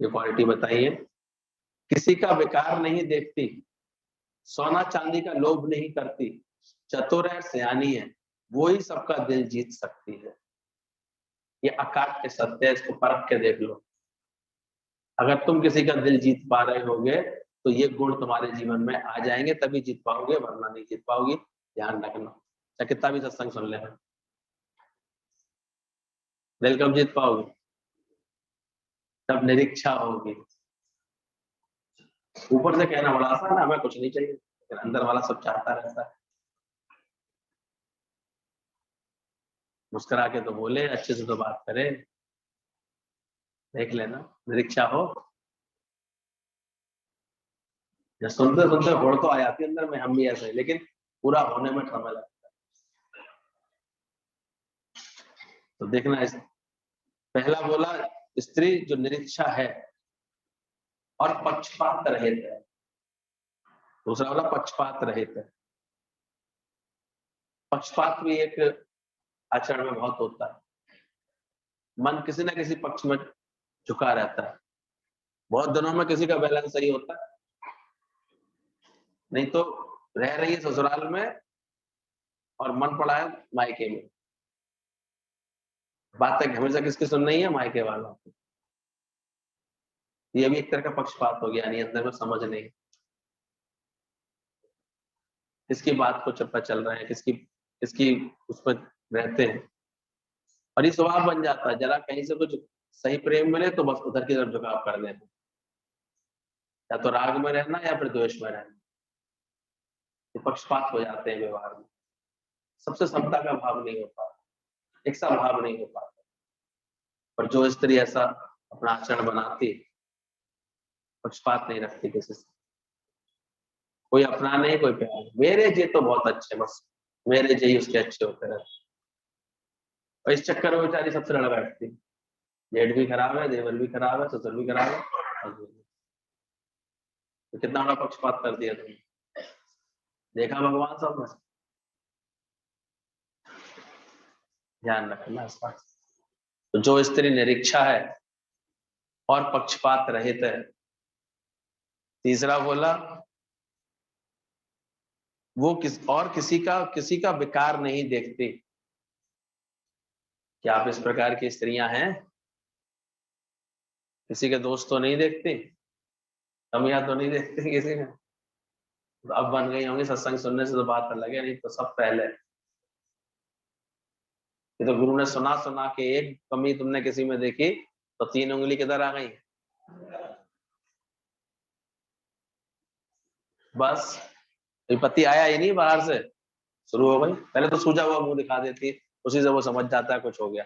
ये क्वालिटी बताइए, किसी का विकार नहीं देखती, सोना चांदी का लोभ नहीं करती, चतुर है, सियानी है, वो ही सबका दिल जीत सकती है। ये अकाट्य सत्य है, इसको परख के देख लो। अगर तुम किसी का दिल जीत पा रहे होगे तो ये गुण तुम्हारे जीवन में आ जाएंगे, तभी जीत पाओगे, वरना नहीं जीत पाओगी। ध्यान रखना, चाहे कितना भी सत्संग सुन लेना, दिल कब जीत पाओगे? तब निरीक्षा होगी। ऊपर से कहना बड़ा आसान है, हमें कुछ नहीं चाहिए, लेकिन अंदर वाला सब चाहता रहता है। मुस्कुरा के तो बोले, अच्छे से तो बात करे, देख लेना, निरीक्षा हो। या सुनते सुनते होड़ तो आ जाती है अंदर में, हम भी ऐसे ही, लेकिन पूरा होने में समय लगता है। तो देखना, इस पहला बोला स्त्री जो निरीक्षा है और पक्षपात रहित है, दूसरा बोला पक्षपात रहित है। पक्षपात भी एक आचरण में बहुत होता है, मन किसी ना किसी पक्ष में झुका रहता है। बहुत दिनों में किसी का बैलेंस सही होता है, नहीं तो रह रही है ससुराल में और मन पड़ा है मायके में। बात है हमेशा किसकी सुन रही है, मायके वालों की। ये भी एक तरह का पक्षपात हो गया, यानी अंदर में समझ नहीं, किसकी बात को चप्पा चल रहे हैं, किसकी उस पर रहते हैं। और ये स्वभाव बन जाता है, जरा कहीं से कुछ सही प्रेम मिले तो बस उधर की तरफ झुकाव कर देना, या तो राग में रहना या फिर द्वेष में रहना। ये पक्षपात हो जाते हैं व्यवहार में, सबसे समता का भाव नहीं हो पाता, एक सा भाव नहीं हो पाता। पर जो स्त्री ऐसा अपना आचरण बनाती, पक्षपात नहीं रखती किसी से, कोई अपना नहीं, कोई प्यार नहीं, मेरे जे तो बहुत अच्छे, बस मेरे जे ही उसके अच्छे होते रहते। और इस चक्कर में बेचारी सबसे लड़ बैठती, जेठ भी खराब है, देवर भी खराब है, ससुर भी खराब है, तो कितना बड़ा पक्षपात कर दिया तुमने। देखा भगवान सब में। ध्यान रखना इस बात। तो जो स्त्री निरीक्षा है और पक्षपात रहित है, तीसरा बोला वो किसी का विकार नहीं देखती। क्या आप इस प्रकार की स्त्रियां हैं? किसी के दोस्त तो नहीं देखती, कमियां तो नहीं देखती किसी में? तो अब बन गई होंगी, सत्संग सुनने से तो बात अलग है, नहीं तो सब पहले। ये तो गुरु ने सुना सुना के एक कमी तुमने किसी में देखी तो 3 उंगली किधर आ गई, बस विपत्ति आया ही नहीं, बाहर से शुरू हो गई। पहले तो सूझा हुआ मुंह दिखा देती, उसी से वो समझ जाता है कुछ हो गया।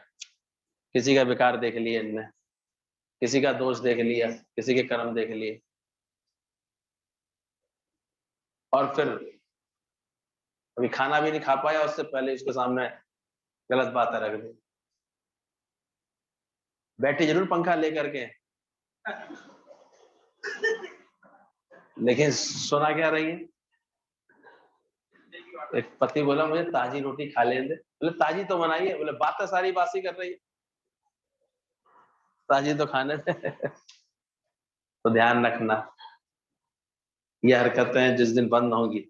किसी का विकार देख लिया इनने, किसी का दोष देख लिया, किसी के कर्म देख लिए, और फिर अभी खाना भी नहीं खा पाया उससे पहले उसके सामने गलत बातें रख दी। बैठी जरूर पंखा लेकर के, लेकिन सुना क्या रही है। एक पति बोला मुझे ताजी रोटी खा लेने दे, बोले ताजी तो बनाई है, बोले बातें सारी बासी कर रही है, ताजी तो खाने दे। तो ध्यान रखना, ये हरकतें जिस दिन बंद होंगी,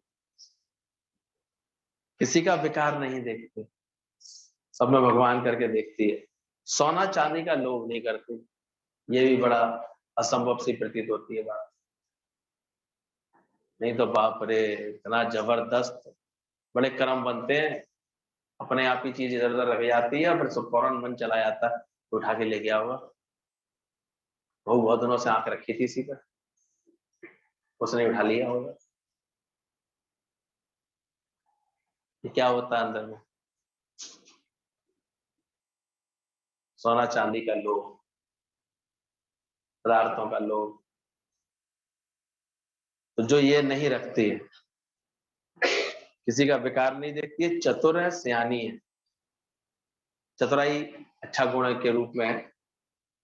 किसी का विकार नहीं देखती, सब में भगवान करके देखती है, सोना चांदी का लोभ नहीं करती। ये भी बड़ा असंभव सी प्रतीत होती है बात, नहीं तो बाप रे इतना जबरदस्त बड़े कर्म बनते हैं, अपने आप ही चीज इधर उधर रख जाती है, फिर सब फौरन मन चला जाता है, उठा के ले गया होगा। वो बहुत दिनों से आंख रखी थी इसी पर, उसने उठा लिया होगा। ये क्या होता है अंदर में? सोना चांदी का लोभ, पदार्थों का लोभ। तो जो ये नहीं रखती है, किसी का विकार नहीं देखती है, चतुर है, सियानी है। चतुराई अच्छा गुण के रूप में है,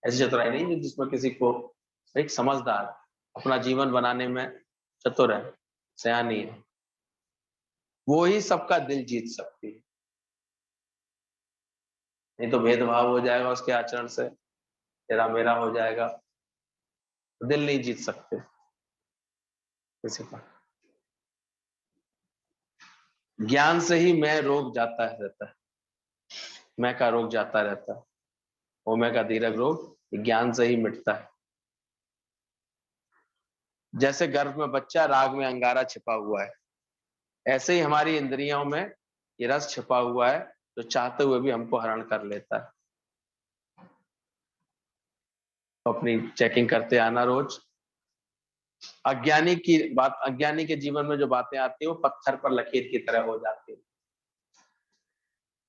ऐसी चतुराई नहीं जिसमें किसी को, एक समझदार, अपना जीवन बनाने में चतुर है, सियानी है, वो ही सबका दिल जीत सकती है। नहीं तो भेदभाव हो जाएगा उसके आचरण से, तेरा मेरा हो जाएगा, दिल नहीं जीत सकते किसी का। ज्ञान से ही मैं रोग जाता रहता है, मैं का रोग जाता रहता है, ओ मैं का दीर्घ रोग ज्ञान से ही मिटता है। जैसे गर्भ में बच्चा, राग में अंगारा छिपा हुआ है, ऐसे ही हमारी इंद्रियों में ये रस छिपा हुआ है जो चाहते हुए भी हमको हरण कर लेता है। तो अपनी चेकिंग करते आना रोज। अज्ञानी की बात, अज्ञानी के जीवन में जो बातें आती है वो पत्थर पर लकीर की तरह हो जाती है।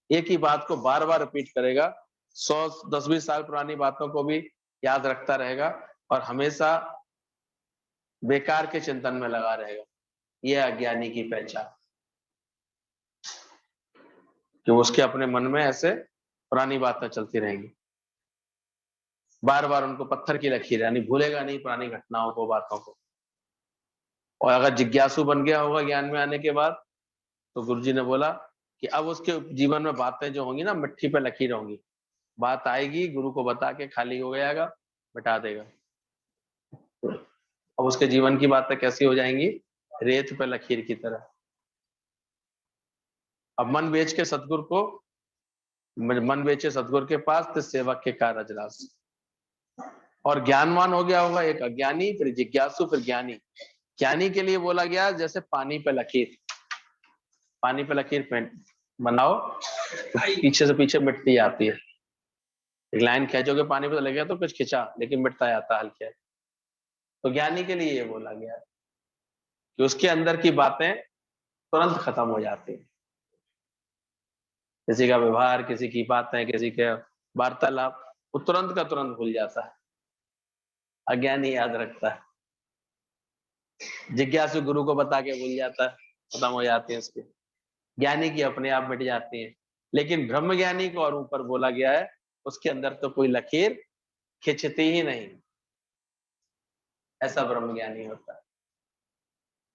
एक ही बात को बार बार रिपीट करेगा, 100-10-20 साल पुरानी बातों को भी याद रखता रहेगा और हमेशा बेकार के चिंतन में लगा रहेगा। यह अज्ञानी की पहचान, कि उसके अपने मन में ऐसे पुरानी बातें चलती रहेंगी, बार बार उनको पत्थर की लकीर, यानी भूलेगा नहीं पुरानी घटनाओं को, बातों को। और अगर जिज्ञासु बन गया होगा ज्ञान में आने के बाद, तो गुरुजी ने बोला कि अब उसके जीवन में बातें जो होंगी ना, मिट्टी पे लकीर होंगी, बात आएगी गुरु को बता के खाली हो जाएगा, मिटा देगा। अब उसके जीवन की बातें कैसी हो जाएंगी? रेत पे लकीर की तरह। अब मन बेच के सतगुरु को, मन बेचे सतगुरु के पास, तो सेवक के कारज रास। और ज्ञानवान हो गया होगा एक अज्ञानी, फिर जिज्ञासु, फिर ज्ञानी। ज्ञानी के लिए बोला गया जैसे पानी पे लकीर, पानी पे लकीर बनाओ तो पीछे से पीछे मिटती आती है। एक लाइन खींचोगे पानी पे, तो लगेगा तो कुछ खिंचा, लेकिन मिटता जाता हल्के। तो ज्ञानी के लिए ये बोला गया कि उसके अंदर की बातें तुरंत खत्म हो जाती है। किसी का व्यवहार, किसी की बातें, किसी के वार्तालाप, वो तुरंत का तुरंत भूल जाता है। अज्ञानी याद रखता है, जिज्ञासु गुरु को बता के भूल जाता है, खत्म हो जाती है उसकी। ज्ञानी की अपने आप मिट जाती है। लेकिन ब्रह्म ज्ञानी को और ऊपर बोला गया है, उसके अंदर तो कोई लकीर खिंचती ही नहीं। ऐसा ब्रह्म ज्ञानी होता है,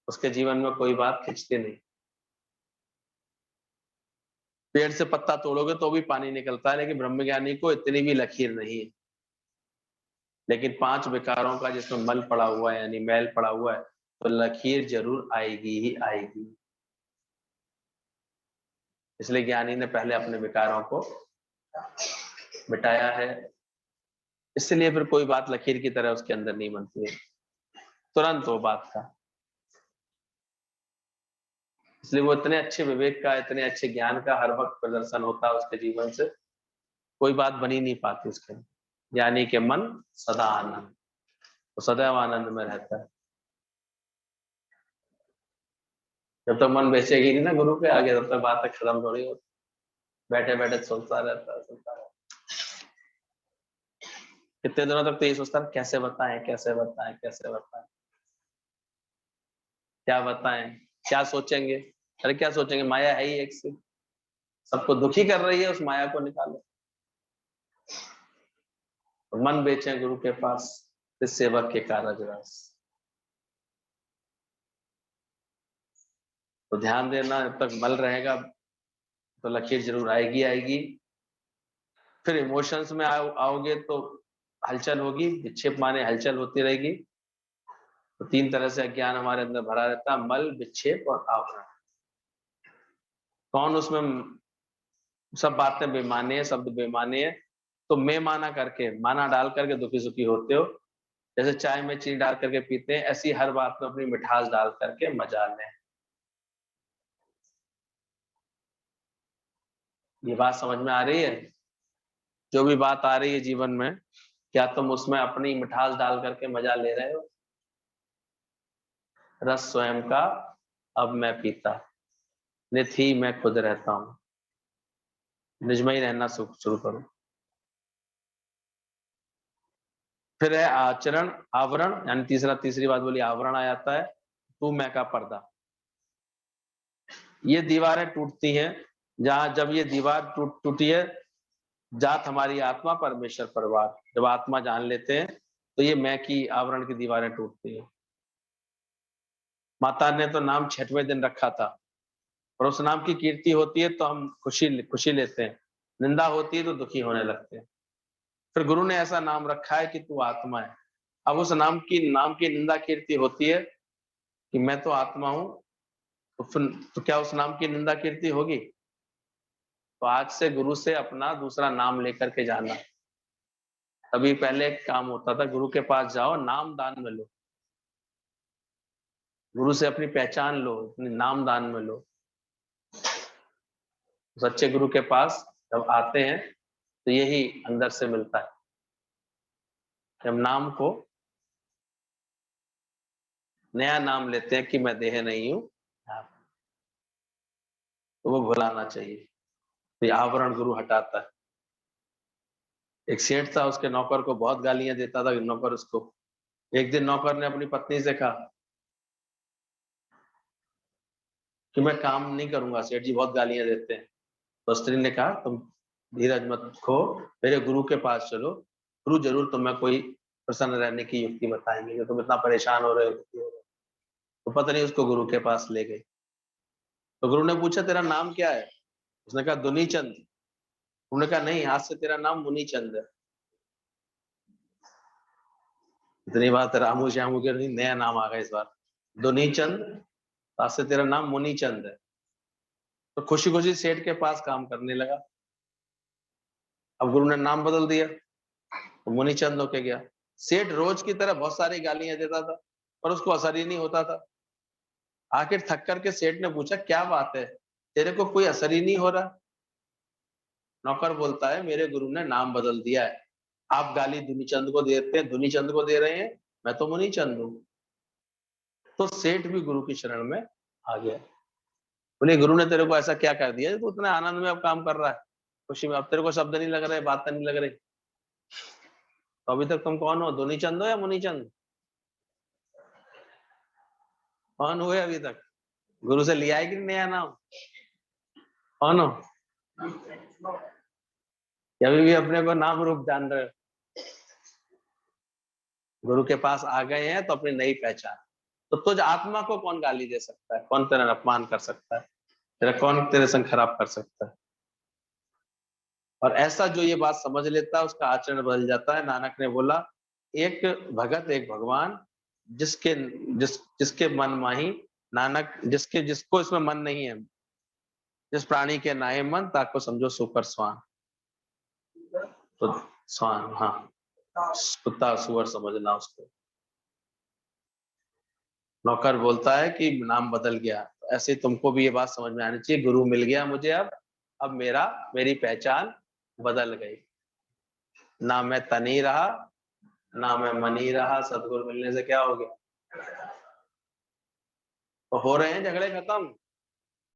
उसके जीवन में कोई बात खिंचती नहीं। पेड़ से पत्ता तोड़ोगे तो भी पानी निकलता है, लेकिन ब्रह्मज्ञानी को इतनी भी लकीर नहीं है। लेकिन 5 विकारों का जिसमें मल पड़ा हुआ है, यानी मैल पड़ा हुआ है, तो लकीर जरूर आएगी ही आएगी। इसलिए ज्ञानी ने पहले अपने विकारों को मिटाया है, इसलिए फिर कोई बात लकीर की तरह उसके अंदर नहीं बनती है, तुरंत वो बात का। इसलिए वो इतने अच्छे विवेक का, इतने अच्छे ज्ञान का हर वक्त प्रदर्शन होता है उसके जीवन से, कोई बात बनी नहीं पाती उसके। ज्ञानी के मन सदा आनंद, तो सदैव आनंद में रहता है। जब तक मन बेचेगी नहीं ना गुरु के आगे, तब तक बात खत्म थोड़ी होती। बैठे बैठे सोचता रहता है, सोचता रहता है। कितने दिनों तक तो ये सोचता है, कैसे बताएं, कैसे बताएं, कैसे बताएं, क्या बताएं, क्या सोचेंगे। अरे क्या सोचेंगे, माया है ही एक सी, सबको दुखी कर रही है, उस माया को निकालो। तो मन बेचे गुरु के पास, फिर सेवक के कारज रास। तो ध्यान देना, जब तक मल रहेगा तो लकीर जरूर आएगी आएगी। फिर इमोशंस में आओगे तो हलचल होगी, विक्षेप माने हलचल होती रहेगी। तो 3 तरह से अज्ञान हमारे अंदर भरा रहता है, मल, विक्षेप और आवरण। कौन उसमें सब बातें बेमाने है, शब्द बेमाने है, तो मैं माना करके, माना डाल करके दुखी सुखी होते हो। जैसे चाय में चीनी डाल करके पीते हैं, ऐसी हर बात में अपनी मिठास डाल करके मजा लें। ये बात समझ में आ रही है? जो भी बात आ रही है जीवन में, क्या तुम उसमें अपनी मिठास डाल करके मजा ले रहे हो? रस स्वयं का अब मैं पीता, नित ही मैं खुद रहता हूँ, निज में ही रहना शुरू करो। फिर है आचरण, आवरण, यानी तीसरी बात बोली आवरण आ जाता है, तू मैं का पर्दा। ये दीवारें टूटती हैं, जहां जब ये दीवार टूटी है, जात हमारी आत्मा परमेश्वर परिवार, जब आत्मा जान लेते हैं तो ये मैं की आवरण की दीवारें टूटती हैं। माता ने तो नाम 6वें दिन रखा था, और उस नाम की कीर्ति होती है तो हम खुशी लेते हैं, निंदा होती है तो दुखी होने लगते हैं। फिर गुरु ने ऐसा नाम रखा है कि तू आत्मा है। अब उस नाम की निंदा कीर्ति होती है कि मैं तो आत्मा हूं, तो फिर तो क्या उस नाम की निंदा कीर्ति होगी? तो आज से गुरु से अपना दूसरा नाम लेकर के जाना। तभी पहले एक काम होता था, गुरु के पास जाओ, नाम दान में लो, गुरु से अपनी पहचान लो, अपनी नाम दान में लो। सच्चे गुरु के पास जब आते हैं तो यही अंदर से मिलता है। जब नाम को नया नाम लेते हैं कि मैं देह नहीं हूं, तो वो भुलाना चाहिए। तो ये आवरण गुरु हटाता है। एक सेठ था, उसके नौकर को बहुत गालियां देता था नौकर उसको। एक दिन नौकर ने अपनी पत्नी से कहा कि मैं काम नहीं करूंगा, सेठ जी बहुत गालियां देते हैं। तो स्त्री ने कहा तुम धीरज मत खो, मेरे गुरु के पास चलो, गुरु जरूर तुम्हें कोई प्रसन्न रहने की युक्ति बताएंगे, जो तुम इतना परेशान हो रहे हो, दुखी हो रहे हो। तो पता नहीं उसको गुरु के पास ले गई। तो गुरु ने पूछा तेरा नाम क्या है? उसने कहा दुनीचंद। उन्होंने कहा नहीं, आज से तेरा नाम मुनीचंद है। इतनी बात रामू श्यामू के नहीं, नया नाम आ गया इस बार, दुनीचंद, आज से तेरा नाम मुनीचंद है। तो खुशी खुशी सेठ के पास काम करने लगा। अब गुरु ने नाम बदल दिया तो मुनीचंद होके गया। सेठ रोज की तरह बहुत सारी गालियां देता था, पर उसको असर ही नहीं होता था। आखिर थक करके सेठ ने पूछा क्या बात है, तेरे को कोई असर ही नहीं हो रहा? नौकर बोलता है मेरे गुरु ने नाम बदल दिया है, आप गाली दुनीचंद को देते हैं, दुनीचंद को दे रहे हैं, मैं तो मुनीचंद हूँ। तो सेठ भी गुरु की शरण में आ गया। बोले गुरु ने तेरे को ऐसा क्या कर दिया तू इतने आनंद में अब काम कर रहा है, खुशी में? अब तेरे को शब्द नहीं लग रहे, बात नहीं लग रही, तो अभी तक तुम कौन हो, दुनीचंद हो या मुनीचंद? कौन हुए अभी तक? गुरु से लिया है कि नया नाम? कौन हो? या अभी भी अपने को नाम रूप जान रहे हो? गुरु के पास आ गए हैं तो अपनी नई पहचान। तो तुझ आत्मा को कौन गाली दे सकता है, कौन तेरा अपमान कर सकता है, तेरा कौन तेरे संग खराब कर सकता है? और ऐसा जो ये बात समझ लेता है उसका आचरण बदल जाता है। नानक ने बोला एक भगत एक भगवान, जिसके मन माही, नानक जिसको इसमें मन नहीं है, जिस प्राणी के नाहे मन ताको समझो सुकर स्वान। तो स्वान, हाँ, कुत्ता सुअर समझना उसको। नौकर बोलता है कि नाम बदल गया, तो ऐसे तुमको भी ये बात समझ में आनी चाहिए, गुरु मिल गया मुझे, अब मेरी पहचान बदल गई। ना मैं तनी रहा, ना मैं मनी रहा, सदगुरु मिलने से क्या हो गया? तो हो रहे हैं झगड़े खत्म,